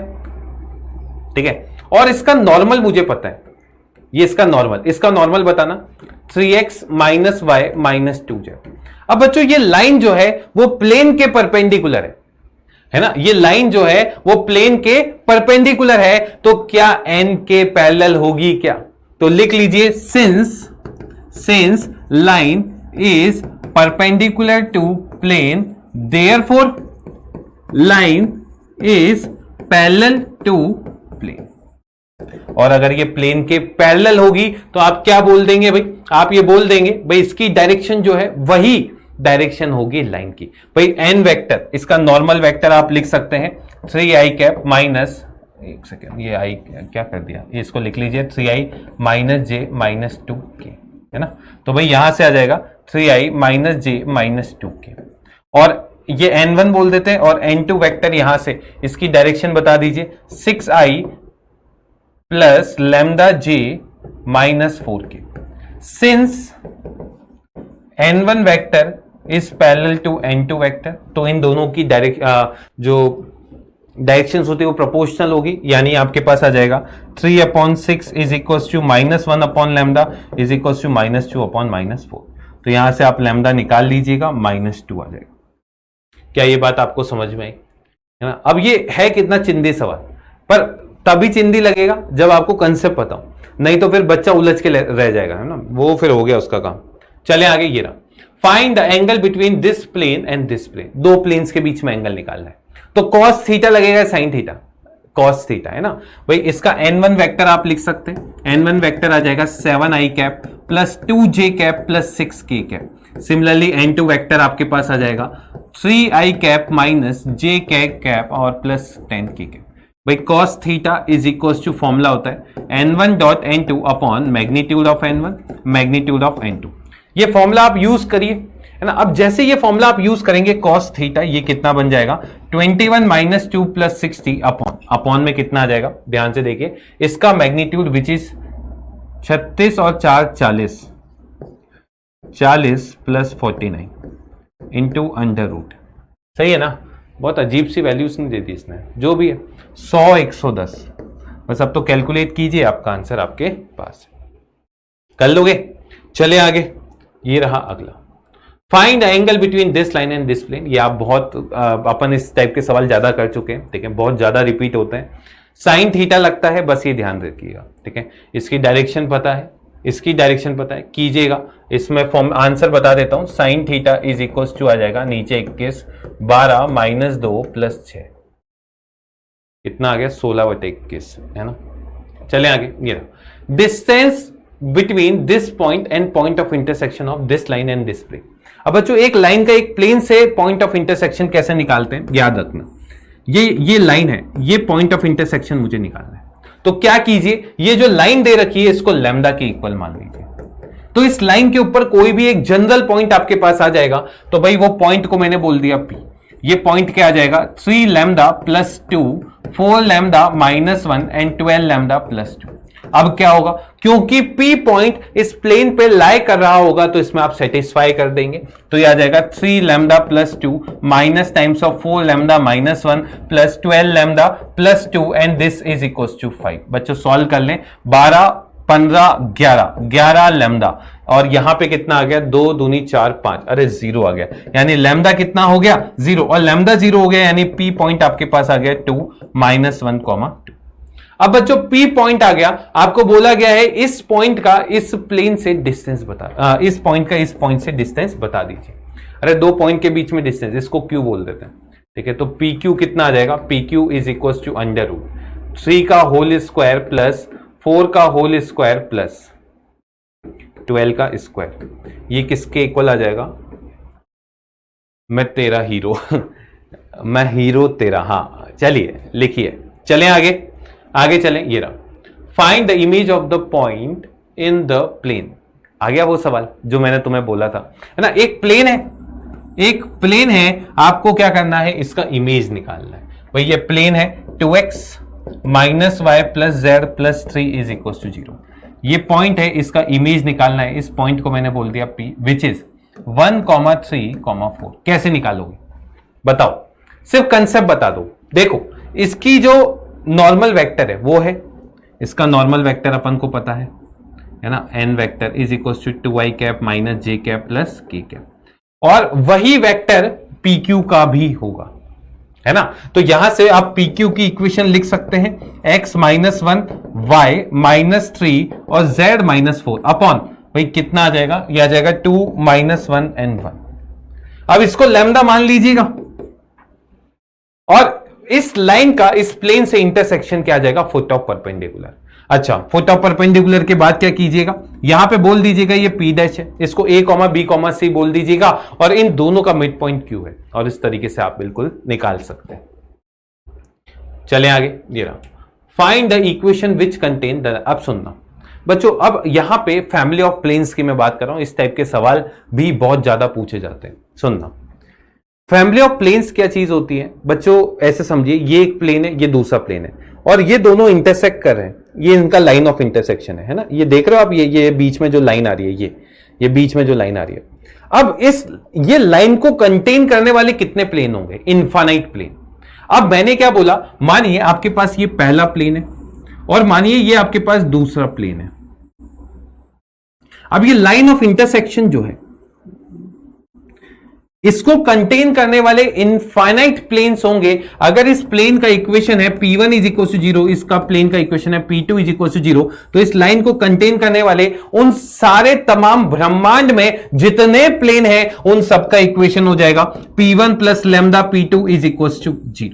ठीक है, और इसका नॉर्मल मुझे पता है, ये इसका नॉर्मल बताना 3x minus Y minus 2z। अब बच्चों ये लाइन जो है वो प्लेन के परपेंडिकुलर है ना, ये लाइन जो है वो प्लेन के परपेंडिकुलर है, तो क्या n के पैरेलल होगी क्या? तो लिख लीजिए since line is perpendicular to plane therefore line is parallel to plane. और अगर ये प्लेन के पैरेलल होगी तो आप क्या बोल देंगे भाई? आप ये बोल देंगे भाई इसकी डायरेक्शन जो है वही डायरेक्शन होगी लाइन की। भाई एन वेक्टर, इसका नॉर्मल वेक्टर आप लिख सकते हैं 3i कैप माइनस, एक सेकेंड, ये आई क्या कर दिया, ये इसको लिख लीजिए 3i माइनस जे माइनस 2k, है ना। तो भाई यहां से आ जाएगा 3i माइनस जे माइनस 2k, और ये n1 बोल देते हैं, और n2 वेक्टर यहां से इसकी डायरेक्शन बता दीजिए 6i plus lambda j minus 4k। Since n1 vector is parallel to n2 vector, तो इन दोनों की जो डायरेक्शंस होती है वो प्रोपोर्शनल होगी, यानी आपके पास आ जाएगा 3/6 is equal to -1 upon lambda is equal to -2 upon -4। तो यहां से आप लैम्डा निकाल लीजिएगा, -2 आ जाएगा। क्या ये बात आपको समझ में आई, है ना? अब ये है कितना चिंदी सवाल, पर तभी चिंदी लगेगा जब आपको कंसेप्ट पता हो, नहीं तो फिर बच्चा उलझ के रह जाएगा, है ना, वो फिर हो गया उसका काम। चले आगे, ये रहा find the angle between this plane and this plane. दो प्लेन्स के बीच में एंगल निकालना है, तो कॉस थीटा लगेगा साइन थीटा, कॉस थीटा, है ना भाई। इसका n1 वेक्टर आप लिख सकते हैं, n1 वेक्टर आ जाएगा 7i cap plus 2j cap plus 6k cap. Similarly n2 vector आपके पास आ जाएगा 3i cap minus j cap और प्लस 10k कैप। भाई cos theta is equal to formula होता है n1 dot n2 upon magnitude of n1 magnitude of n2। ये formula आप यूज करिए, है ना। अब जैसे ये फॉर्मूला आप यूज करेंगे cos थीटा, ये कितना बन जाएगा 21 माइनस 2 प्लस 60 अपॉन में कितना आ जाएगा, ध्यान से देखिए, इसका मैग्नीट्यूड विच इज 36 और 4 40 प्लस 49 इंटू अंडर रूट। सही है ना, बहुत अजीब सी वैल्यूज नहीं देती इसने, जो भी है 100 110, बस अब तो कैलकुलेट कीजिए, आपका आंसर आपके पास है, कर लोगे। चले आगे, ये रहा अगला, find the angle between this line and this plane. ये आप बहुत अपन इस टाइप के सवाल ज्यादा कर चुके हैं, ठीक है, बहुत ज्यादा रिपीट होते हैं। साइन थीटा लगता है, बस ये ध्यान रखिएगा, ठीक है। इसकी डायरेक्शन पता है, इसकी डायरेक्शन पता है, कीजिएगा। इसमें फॉर्म आंसर बता देता हूं, sine theta is equal to आ जाएगा नीचे 21 12 माइनस 2 प्लस 6, इतना आ गया 16/21, है ना। चले आगे, ये distance between this point and point of intersection of this line and this plane. अब बच्चों एक लाइन का एक प्लेन से पॉइंट ऑफ इंटरसेक्शन कैसे निकालते हैं, याद रखना, ये लाइन है, ये पॉइंट ऑफ इंटरसेक्शन मुझे निकालना है। तो क्या कीजिए, ये जो लाइन दे रखी है इसको लैम्डा के इक्वल मान लीजिए। तो इस लाइन के ऊपर कोई भी एक जनरल पॉइंट आपके पास आ जाएगा, तो भाई वो पॉइंट को मैंने बोल दिया P। ये पॉइंट क्या आ जाएगा 3 lambda plus 2 4 lambda minus 1 and 12 lambda plus 2। अब क्या होगा, क्योंकि P पॉइंट इस प्लेन पे लाई कर रहा होगा तो इसमें आप सेटिस्फाई कर देंगे, तो यह आ जाएगा 3 lambda plus 2 minus times of 4 lambda minus 1 plus 12 lambda plus 2 and this is equal to 5। बच्चों सॉल्व कर लें, 12 15 11 लैम्डा, और यहां पे कितना आ गया 2 दूनी 4 5, अरे 0 आ गया, यानी लैम्डा कितना हो गया 0, और लैम्डा 0 हो गया यानी P पॉइंट आपके पास आ गया 2 -1, 2। अब बच्चों P पॉइंट आ गया, आपको बोला गया है इस पॉइंट का इस प्लेन से डिस्टेंस बता, इस पॉइंट का इस पॉइंट से डिस्टेंस बता दीजिए। अरे दो पॉइंट के बीच में डिस्टेंस, इसको Q बोल देते हैं, ठीक है। तो PQ कितना आ जाएगा, PQ is equal to under root 3 का होल स्क्वायर प्लस 4 का होल स्क्वायर प्लस 12 का स्क्वायर। ये किसके इक्वल आ जाएगा, मैं तेरा हीरो मैं हीरो तेरा, हाँ चलिए लिखिए, चलें आगे चलें। ये रहा, find the image of the point in the plane. आ गया वो सवाल जो मैंने तुम्हें बोला था, है ना। एक प्लेन है, आपको क्या करना है, इसका इमेज निकालना है। भाई ये प्लेन है 2x minus Y plus Z plus 3 is equal to 0। ये पॉइंट है, इसका इमेज निकालना है। इस पॉइंट को मैंने बोल दिया P, विच इज 1, 3, 4। कैसे निकालोगे बताओ, सिर्फ कंसेप्ट बता दो। देखो इसकी जो नॉर्मल वेक्टर है वो है, इसका नॉर्मल वेक्टर अपन को पता है, है ना, n vector is equal to 2i cap minus j cap plus k cap, और वही वेक्टर pq का भी होगा, है ना। तो यहां से आप pq की इक्वेशन लिख सकते हैं x माइनस 1 y माइनस 3 और z माइनस 4 अपॉन भाई कितना आ जाएगा, यह आ जाएगा 2 माइनस 1 एंड 1। अब इसको लैम्डा मान लीजिएगा, और इस लाइन का इस प्लेन से इंटरसेक्शन क्या आ जाएगा, फुट ऑफ परपेंडिकुलर। अच्छा, फुट ऑफ परपेंडिकुलर के बाद क्या कीजिएगा, यहां पे बोल दीजिएगा ये p डैश है, इसको a, b, c बोल दीजिएगा, और इन दोनों का मिड पॉइंट q है, और इस तरीके से आप बिल्कुल निकाल सकते हैं। चलें आगे, ये रहा, find the equation which contain the, अब सुनना बच्चों, अब यहां पे फैमिली ऑफ प्लेन्स की मैं बात कर रहा हूं, इस टाइप के सवाल भी बहुत ज्यादा पूछे जाते हैं। सुनना, फैमिली ऑफ प्लेन्स क्या चीज होती है बच्चों, ऐसे समझिए ये एक प्लेन है, ये दूसरा प्लेन है, और ये दोनों इंटरसेक्ट कर रहे हैं, ये इनका लाइन ऑफ इंटरसेक्शन है ना, ये देख रहे हो आप, ये बीच में जो लाइन आ रही है, ये बीच में जो लाइन आ रही है। अब ये लाइन को कंटेन करने वाले कितने प्लेन होंगे, इनफाइनाइट प्लेन। अब मैंने क्या बोला, मानिए आपके पास ये पहला प्लेन है, और मानिए ये आपके पास दूसरा प्लेन है। अब ये लाइन ऑफ इंटरसेक्शन जो है, इसको कंटेन करने वाले इनफाइनाइट प्लेन्स होंगे। अगर इस प्लेन का इक्वेशन है p1 इज इक्वल टू 0, इसका प्लेन का इक्वेशन है p2 इज इक्वल टू 0, तो इस लाइन को कंटेन करने वाले उन सारे तमाम ब्रह्मांड में जितने प्लेन हैं, उन सबका इक्वेशन हो जाएगा p1 plus lambda p2 is equal to 0।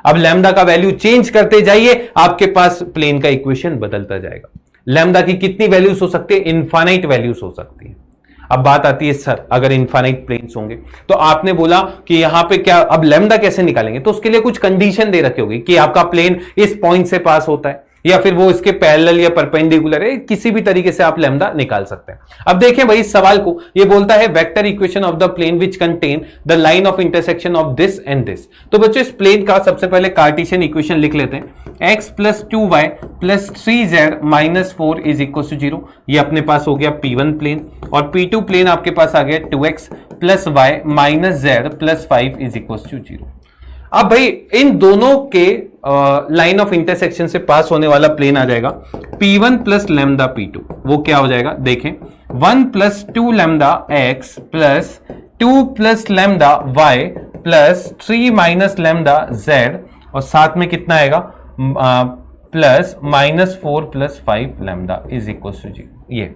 अब लैम्डा का वैल्यू चेंज करते जाइए, आपके पास प्लेन का इक्वेशन बदलता जाएगा। लैम्डा की कितनी वैल्यूज हो सकती है, इनफाइनाइट वैल्यूज हो सकती है। अब बात आती है सर, अगर इनफाइनाइट प्लेन्स होंगे तो आपने बोला कि यहां पे क्या, अब लैम्डा कैसे निकालेंगे, तो उसके लिए कुछ कंडीशन दे रखी होगी कि आपका प्लेन इस पॉइंट से पास होता है, या फिर वो इसके पैरेलल या परपेंडिकुलर है, किसी भी तरीके से आप लैम्डा निकाल सकते हैं। अब देखें भाई इस सवाल को, ये बोलता है vector equation of the plane which contain the line of intersection of this and this. तो बच्चों इस प्लेन का सबसे पहले कार्टेशियन इक्वेशन लिख लेते हैं, x plus 2y plus 3z minus 4 is equal to 0। ये अपने पास हो गया p1 प्लेन, और p2 प्लेन आपके पास आ गया 2x plus y minus z plus 5 is equal to 0। अब भाई इन दोनों के लाइन ऑफ इंटरसेक्शन से पास होने वाला प्लेन आ जाएगा p1 प्लस लैम्डा p2, वो क्या हो जाएगा देखें, 1 plus 2 lambda x plus 2 plus lambda y plus 3 minus lambda z, और साथ में कितना आएगा plus minus 4 plus 5 lambda is equal to 0। ये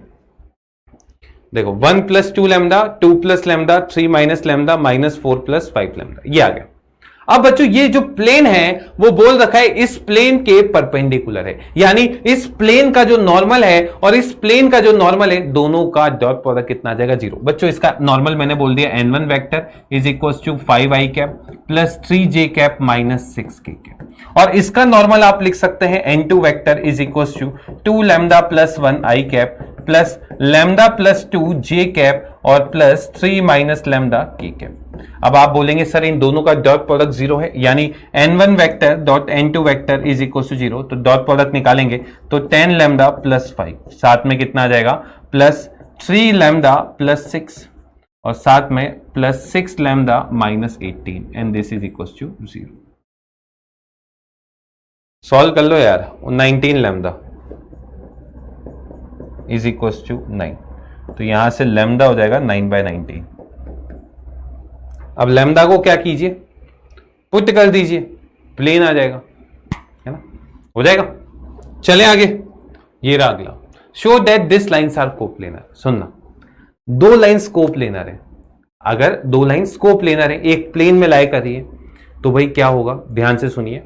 देखो 1 plus 2 lambda, 2 plus lambda, 3 minus lambda, minus 4 plus 5 lambda, ये आ गया। अब बच्चों ये जो प्लेन है वो बोल रखा है इस प्लेन के परपेंडिकुलर है, यानी इस प्लेन का जो नॉर्मल है और इस प्लेन का जो नॉर्मल है, दोनों का डॉट प्रोडक्ट कितना आ जाएगा 0। बच्चों इसका नॉर्मल मैंने बोल दिया n1 vector is equal to 5i cap plus 3j cap minus 6k cap, और इसका नॉर्मल आप लिख सकते हैं n2 vector is equal to 2 lambda plus 1i cap plus lambda plus 2j cap और plus 3 minus lambda k cap. अब आप बोलेंगे सर इन दोनों का डॉट प्रोडक्ट 0 है, यानी n1 vector dot n2 vector is equal to 0, तो डॉट प्रोडक्ट निकालेंगे तो 10 लैम्डा प्लस 5, साथ में कितना आ जाएगा प्लस 3 लैम्डा प्लस 6, और साथ में plus 6 lambda minus 18, and this is equal to 0। Solve कर लो यार, 19 लैम्डा इज इक्वल टू 9, तो यहां से लैम्डा हो जाएगा 9/19। अब लैम्डा को क्या कीजिए, पुट कर दीजिए, प्लेन आ जाएगा, है ना, हो जाएगा। चले आगे, ये रहा अगला, show that this lines are coplanar. सुनना, दो लाइन्स कोप्लेनर है, अगर दो लाइन्स कोप्लेनर है, एक प्लेन में लाई कर रही है, तो भाई क्या होगा, ध्यान से सुनिए।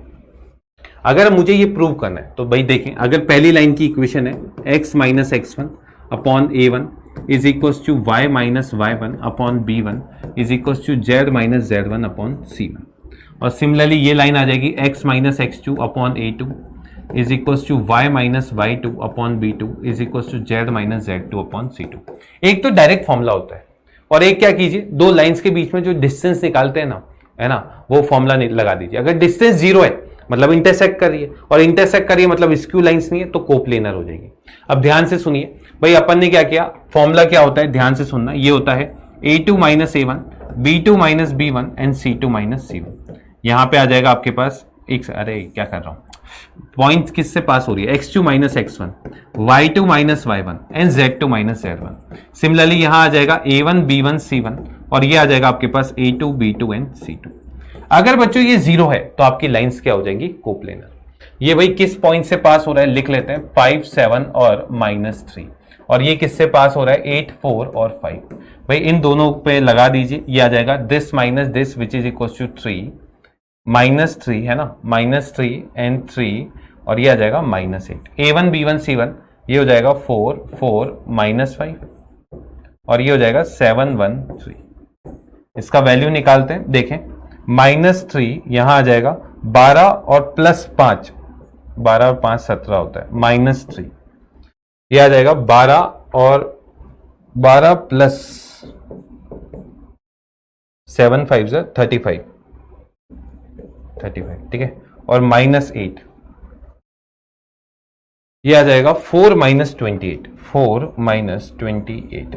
अगर मुझे ये प्रूव करना है तो भाई देखें, अगर पहली लाइन की इक्वेशन है x minus x1 upon a1 is equal to y minus y1 upon b1 is equal to z minus z1 upon c1, और सिमिलरली ये लाइन आ जाएगी x minus x2 upon a2 is equal to y minus y2 upon b2 is equal to z minus z2 upon c2। एक तो direct formula होता है, और एक क्या कीजिए, दो लाइन्स के बीच में जो डिस्टेंस निकालते हैं ना, है ना, वो फॉर्मूला लगा दीजिए। अगर डिस्टेंस 0 है मतलब इंटरसेक्ट कर रही है, और इंटरसेक्ट कर रही है मतलब स्क्यू लाइंस नहीं है, तो कोप्लेनर हो जाएगी। अब ध्यान से सुनिए भाई, अपन ने क्या किया, फॉर्मूला क्या होता है, ध्यान से सुनना, ये होता है a2 minus a1, b2 minus b1 and c2 minus c1। यहां पे आ जाएगा आपके पास एक, अरे क्या कर रहा हूं, पॉइंट किससे पास हो रही है, x2 minus x1, y2 minus y1 and z2 minus z1। Similarly यहां आ जाएगा a1 b1 c1 और ये आ जाएगा आपके पास a2 b2 एंड c2। अगर बच्चों ये जीरो है तो आपकी लाइंस क्या हो जाएंगी, कोप्लेनर। ये भाई किस पॉइंट से पास हो रहा है लिख लेते हैं, 5 7 और -3, और ये किससे पास हो रहा है, 8 4 और 5। भाई इन दोनों पे लगा दीजिए, ये आ जाएगा this minus this which is equal to 3, -3 है ना, -3 एंड 3, और ये आ जाएगा -8। a1 b1 c1 ये हो जाएगा 4 4 -5 और ये हो जाएगा 7 1 3। इसका वैल्यू निकालते हैं, देखें -3 यहां आ जाएगा 12 और +5, 12 और 5 17 होता है, -3 ये आ जाएगा 12 और 12 प्लस 7 5 35, ठीक है, और -8 ये आ जाएगा 4 -28, 4 -28।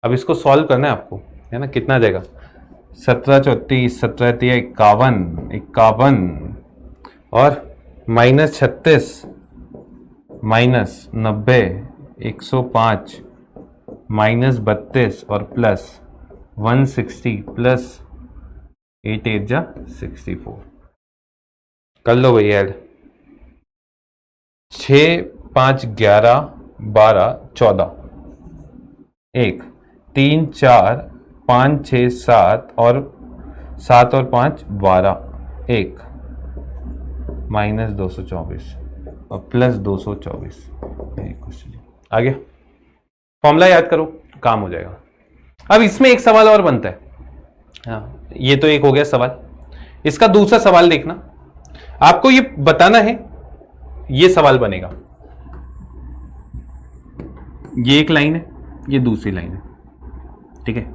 अब इसको सॉल्व करना है आपको, है ना, कितना आ जाएगा, 17 34 17 51 51 और -36 -90 105 -32 और प्लस 160 प्लस 8 8 जा 64। कर लो भैया ऐड, 6 5 11 12 14, 1 3 4 5 6 7 और 7 और 5 12, 1 -224 और प्लस 224। आगे फॉर्मूला याद करो, काम हो जाएगा। अब इसमें एक सवाल और बनता है, हाँ ये तो एक हो गया सवाल। इसका दूसरा सवाल देखना, आपको ये बताना है, ये सवाल बनेगा, ये एक लाइन है, ये दूसरी लाइन है, ठीक है।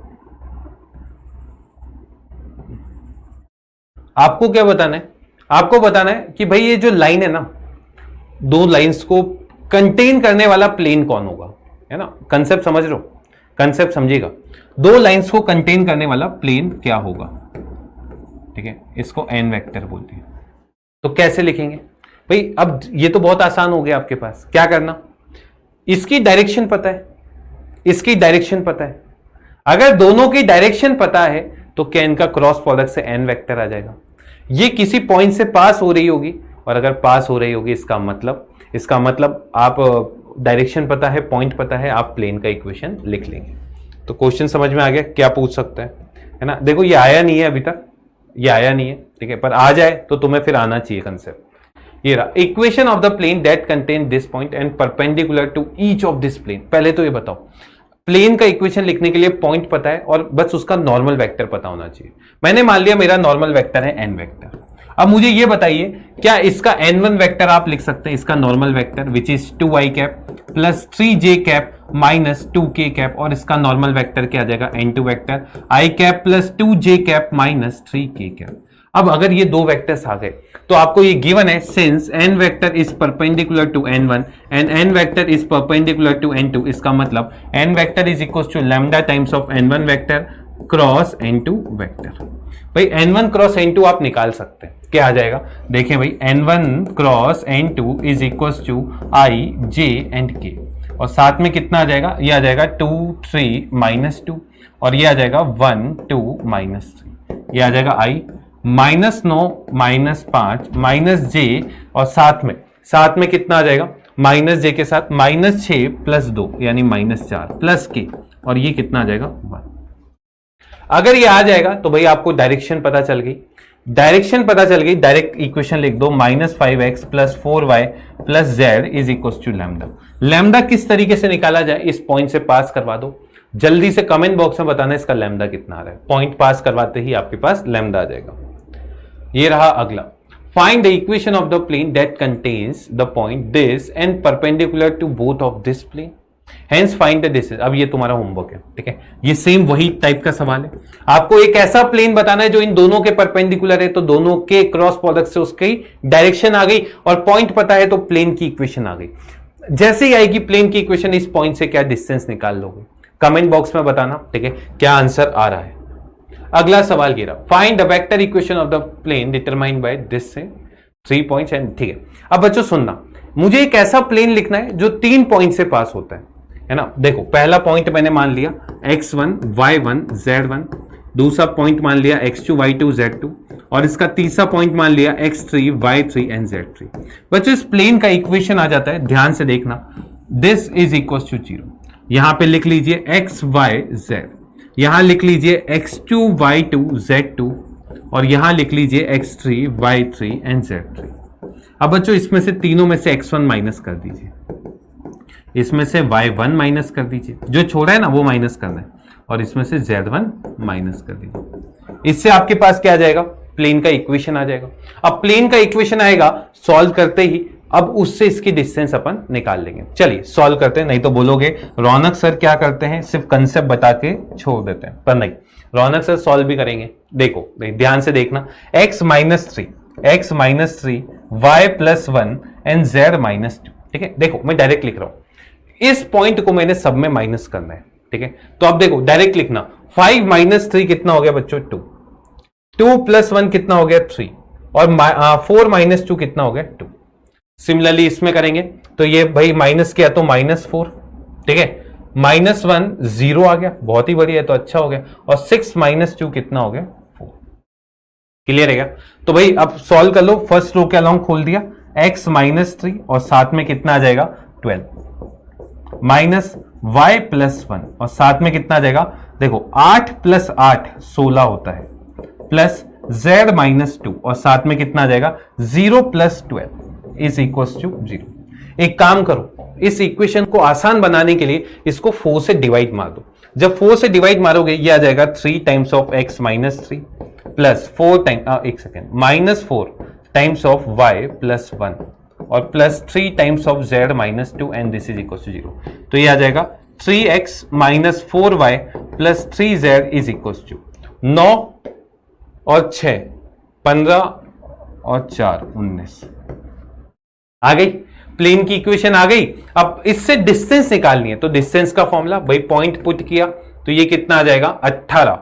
आपको क्या बताना है, आपको बताना है कि भाई ये जो लाइन है ना, दो लाइंस को कंटेन करने वाला प्लेन कौन होगा, है ना। कंसेप्ट समझ लो, कंसेप्ट समझिएगा, दो लाइंस को कंटेन करने वाला प्लेन क्या होगा, ठीक है। इसको एन वेक्टर बोलते हैं। तो कैसे लिखेंगे भाई, अब ये तो बहुत आसान हो गया आपके पास। क्या करना, इसकी डायरेक्शन पता है, इसकी डायरेक्शन पता है। अगर दोनों की डायरेक्शन पता है तो क्या इनका क्रॉस प्रोडक्ट से एन वेक्टर आ जाएगा। ये किसी पॉइंट से पास हो रही होगी, और अगर पास हो रही होगी इसका मतलब आप डायरेक्शन पता है, पॉइंट पता है, आप प्लेन का इक्वेशन लिख लेंगे। तो क्वेश्चन समझ में आ गया क्या पूछ सकता है ना। देखो ये आया नहीं है अभी तक, ये आया नहीं है, ठीक है, पर आ जाए तो तुम्हें फिर आना चाहिए कंसेप्ट। ये रहा, equation of the plane that contain this point and perpendicular to each of this plane. पहले तो ये बताओ, प्लेन का इक्वेशन लिखने के लिए पॉइंट पता है और बस उसका नॉर्मल वेक्टर पता होना चाहिए। मैंने मान लिया मेरा नॉर्मल वेक्टर है एन वेक्टर। अब मुझे ये बताइए, क्या इसका n1 वेक्टर आप लिख सकते हैं, इसका normal vector which is 2i cap plus 3j cap minus 2k cap, और इसका नॉर्मल वेक्टर क्या आ जाएगा, n2 vector i cap plus 2j cap minus 3k cap. अब अगर ये दो वेक्टर्स आ गए तो आपको ये गिवन है, since n vector is perpendicular to n1 and n vector is perpendicular to n2, इसका मतलब n vector is equal to lambda times of n1 vector cross n2 vector. भाई n1 क्रॉस n2 आप निकाल सकते हैं, क्या आ जाएगा, देखें भाई n1 cross n2 is equal to i j and k, और साथ में कितना आ जाएगा, ये आ जाएगा 2 3 -2 और ये आ जाएगा 1 2 -3, ये आ जाएगा i -9 -5 -j, और साथ में कितना आ जाएगा, -j के साथ -6 + 2 यानी -4 प्लस k, और ये कितना आ जाएगा 1। अगर ये आ जाएगा तो भाई आपको डायरेक्शन पता चल गई, डायरेक्शन पता चल गई, डायरेक्ट इक्वेशन लिख दो, -5x + 4y + z is equal to lambda. Lambda किस तरीके से निकाला जाए, इस पॉइंट से पास करवा दो, जल्दी से कमेंट बॉक्स में बताना इसका लैम्डा कितना आ रहा है। पॉइंट पास करवाते ही आपके पास लैम्डा आ जाएगा। ये रहा अगला, find the equation of the plane that contains the point this and perpendicular to both of this plane, hence find the distance. अब ये तुम्हारा होमवर्क है, ठीक है, ये सेम वही टाइप का सवाल है। आपको एक ऐसा प्लेन बताना है जो इन दोनों के परपेंडिकुलर है, तो दोनों के क्रॉस प्रोडक्ट से उसकी डायरेक्शन आ गई, और पॉइंट पता है तो प्लेन की इक्वेशन आ गई। जैसे ही आएगी प्लेन की इक्वेशन, इस पॉइंट से क्या डिस्टेंस निकाल लोगे, कमेंट बॉक्स में बताना, ठीक है, क्या आंसर आ रहा है। अगला सवाल ये रहा, find the vector equation of the plane determined by this से 3 पॉइंट्स एंड ठीक है। अब बच्चों सुनना, मुझे एक ऐसा प्लेन लिखना है जो 3 पॉइंट से पास होता है ना। देखो पहला पॉइंट मैंने मान लिया x1 y1 z1, दूसरा पॉइंट मान लिया x2 y2 z2, और इसका तीसरा पॉइंट मान लिया x3 y3 एंड z3। बच्चों इस प्लेन का इक्वेशन आ जाता है, ध्यान से देखना, दिस इज इक्वल टू 0। यहां पे लिख लीजिए x y z, यहां लिख लीजिए x2 y2 z2, और यहां लिख लीजिए x3 y3 एंड z3। अब बच्चों इसमें से तीनों में से x1 माइनस कर दीजिए, इसमें से y1 माइनस कर दीजिए, जो छोड़ा है ना वो माइनस करना है, और इसमें से z1 माइनस कर दीजिए। इससे आपके पास क्या आ जाएगा, प्लेन का इक्वेशन आ जाएगा। अब प्लेन का इक्वेशन आएगा, सॉल्व करते ही अब उससे इसकी डिस्टेंस अपन निकाल लेंगे। चलिए सॉल्व करते हैं, नहीं तो बोलोगे रौनक सर क्या करते हैं, सिर्फ कंसेप्ट बता के छोड़ देते हैं, पर नहीं, रौनक सर सॉल्व भी करेंगे। देखो ध्यान से देखना, x minus 3 y plus 1 and z minus 2। ठीक है, देखो मैं डायरेक्ट लिख रहा हूं, इस पॉइंट को मैंने सब में माइनस करना है। ठीक है, तो अब देखो डायरेक्ट लिखना, 5 माइनस 3 कितना हो गया बच्चों, 2 प्लस 1 कितना हो गया 3, और 4 माइनस 2 कितना हो गया 2। सिमिलरली इसमें करेंगे तो ये भाई माइनस किया तो -4, ठीक है, -1 0 आ गया, बहुत ही बढ़िया है, तो अच्छा हो गया, और 6 माइनस 2 कितना हो गया 4। क्लियर है क्या? तो भाई अब सॉल्व कर लो, फर्स्ट रो के अलोंग खोल दिया, x माइनस 3 और साथ में कितना आ जाएगा 12 माइनस y प्लस 1 और साथ में कितना आ जाएगा, देखो 8 प्लस 8 16 होता है, प्लस z माइनस 2 और साथ में कितना आ जाएगा 0 प्लस 12 इज इक्वल टू 0। एक काम करो, इस इक्वेशन को आसान बनाने के लिए इसको 4 से डिवाइड मार दो। जब 4 से डिवाइड मारोगे ये आ जाएगा 3 times of x minus 3 plus 4 time एक second minus 4 times of y plus 1 और plus 3 times of z minus 2 and this is equal to 0। तो ये आ जाएगा 3x minus 4y plus 3z is equal to 9 और 6 15 और 4 19। आ गई प्लेन की इक्वेशन आ गई। अब इससे डिस्टेंस निकालनी है, तो डिस्टेंस का फॉर्मूला भाई पॉइंट पुट किया तो ये कितना आ जाएगा 18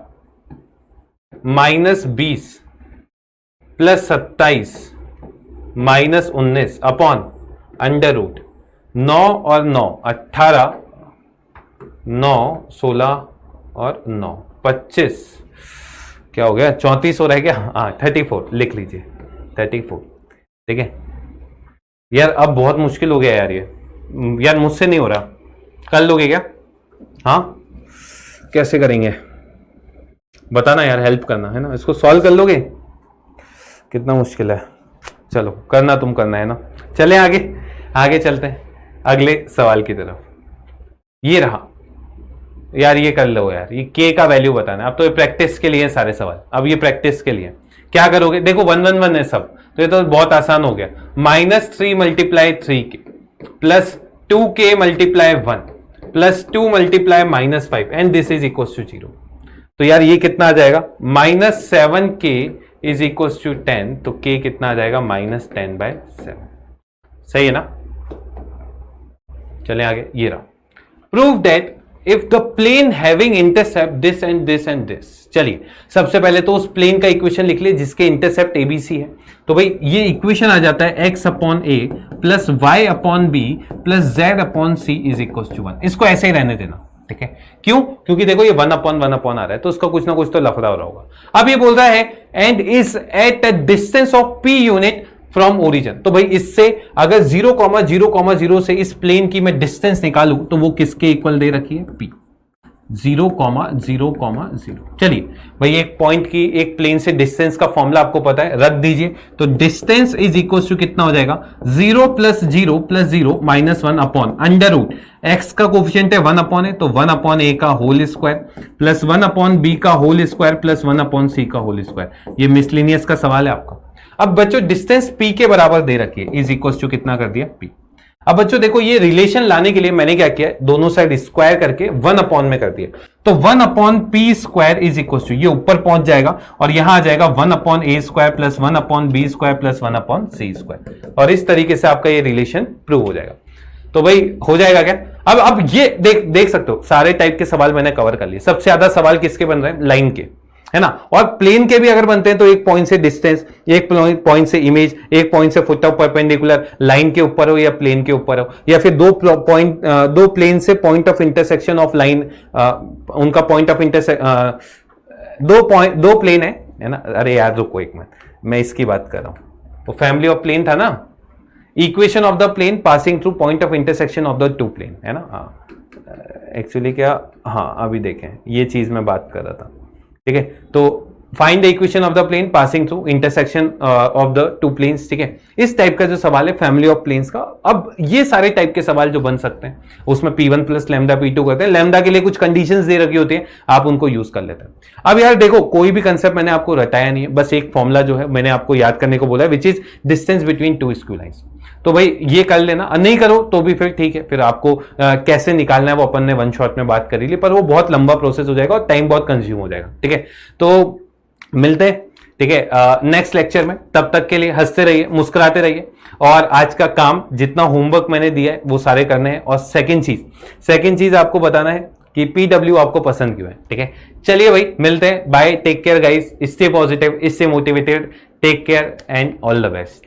minus 20 plus 27 minus 19 upon under root 9 और 9 18 9 16 और 9 25 क्या हो गया 34 हो रहा है क्या, हाँ 34 लिख लीजिए 34। ठीक है यार, अब बहुत मुश्किल हो गया यार, ये यार मुझसे नहीं हो रहा, कर लोगे क्या? हाँ कैसे करेंगे बताना यार, हेल्प करना है ना, इसको सॉल्व कर लोगे? कितना मुश्किल है, चलो करना, तुम करना है ना। चले आगे आगे चलते हैं अगले सवाल की तरफ। ये रहा यार, ये कर लो यार, ये k का वैल्यू बताना है। अब तो ये प्रैक्टिस के लिए सारे सवाल, अब ये प्रैक्टिस के लिए क्या करोगे, देखो 1 1 1 है सब, तो ये तो बहुत आसान हो गया। -3 multiply 3k plus 2k multiply 1 plus 2 multiply -5 and this is equal to 0। तो यार ये कितना आ जाएगा -7k इज इक्वल टू 10, तो k कितना आ जाएगा -10/7। सही है ना? चले आगे, ये रहा prove that if the plane having intercept this and this and this. चलिए सबसे पहले तो उस प्लेन का इक्वेशन लिख लिए जिसके इंटरसेप्ट ABC है। तो भाई ये इक्वेशन आ जाता है x upon a plus y upon b plus z upon c is equal to 1। इसको ऐसे ही रहने देना, ठीक है? क्यों? क्योंकि देखो ये 1 अपॉन आ रहा है, तो उसका कुछ ना कुछ तो लफड़ा हो रहा होगा। अब ये बोल रहा है and is at a distance of p unit from origin. तो भाई इससे अगर 0,0,0 से इस प्लेन की मैं डिस्टेंस निकालूं तो वो किसके इक्वल दे रखी है, p 0,0,0। चलिए भाई एक पॉइंट की एक प्लेन से डिस्टेंस का फॉर्मूला आपको पता है, रख दीजिए। तो डिस्टेंस इज इक्वल टू कितना हो जाएगा 0 plus 0 plus 0 minus 1 upon under root X का कोफिशिएंट है 1 अपॉन है, तो 1 अपॉन ए का whole square plus 1 upon B का whole square plus 1 upon C का होल स्क्वायर। ये मिसलिनियस का सवाल है आपका। अब बच्चों डिस्टेंस p के बराबर दे रखी है, इज इक्वल टू कितना कर दिया p। अब बच्चों देखो ये रिलेशन लाने के लिए मैंने क्या किया, दोनों साइड स्क्वायर करके 1 अपॉन में कर दिया। तो 1 upon p square is equal to, ये ऊपर पहुंच जाएगा और यहां आ जाएगा 1 upon a square plus 1 upon b square plus 1 upon c square, और इस तरीके से आपका ये रिलेशन प्रूव हो जाएगा। तो भाई हो जाएगा क्या? अब ये देख सकते हो सारे टाइप के सवाल मैंने कवर कर लिए। सबसे ज्यादा सवाल किसके बन रहे हैं, लाइन के। है ना। और प्लेन के भी अगर बनते हैं तो एक पॉइंट से डिस्टेंस, एक पॉइंट से इमेज, एक पॉइंट से फुट ऑफ परपेंडिकुलर, लाइन के ऊपर हो या प्लेन के ऊपर हो, या फिर दो प्लेन से point of intersection of line, उनका पॉइंट ऑफ दो प्लेन है ना। अरे यार रुको एक मिनट, मैं इसकी बात कर रहा हूं, वो फैमिली ऑफ प्लेन था ना, equation of the plane passing through point of intersection of the two plane, है ना। एक्चुअली क्या, हाँ अभी देखें, ये चीज मैं बात कर रहा था, ठीक है। तो find the equation of the plane passing through intersection of the two planes, ठीक है। इस टाइप का जो सवाल है फैमिली ऑफ प्लेन्स का। अब ये सारे टाइप के सवाल जो बन सकते हैं उसमें P1 प्लस लैम्डा P2 करते हैं, लैम्डा के लिए कुछ कंडीशंस दे रखी होती है, आप उनको यूज कर लेते हैं। अब यार देखो, कोई भी कंसेप्ट मैंने आपको रटाया नहीं है, बस एक फॉर्मूला जो है मैंने आपको याद करने को बोला है, which is distance between two skew lines. तो भाई ये कर लेना, नहीं करो तो भी फिर ठीक है, फिर आपको कैसे निकालना है वो अपन ने वन शॉट में बात करी ली, पर वो बहुत लंबा प्रोसेस हो जाएगा और टाइम बहुत कंज्यूम हो जाएगा, ठीक है। तो मिलते हैं, ठीक है, नेक्स्ट लेक्चर में। तब तक के लिए हंसते रहिए, मुस्कुराते रहिए, और आज का काम जितना होमवर्क मैंने दिया है वो सारे करने हैं। और सेकंड चीज आपको बताना है कि PW आपको पसंद क्यों है, ठीक है। चलिए भाई मिलते हैं, bye, take care guys, stay positive, stay motivated, take care and all the best.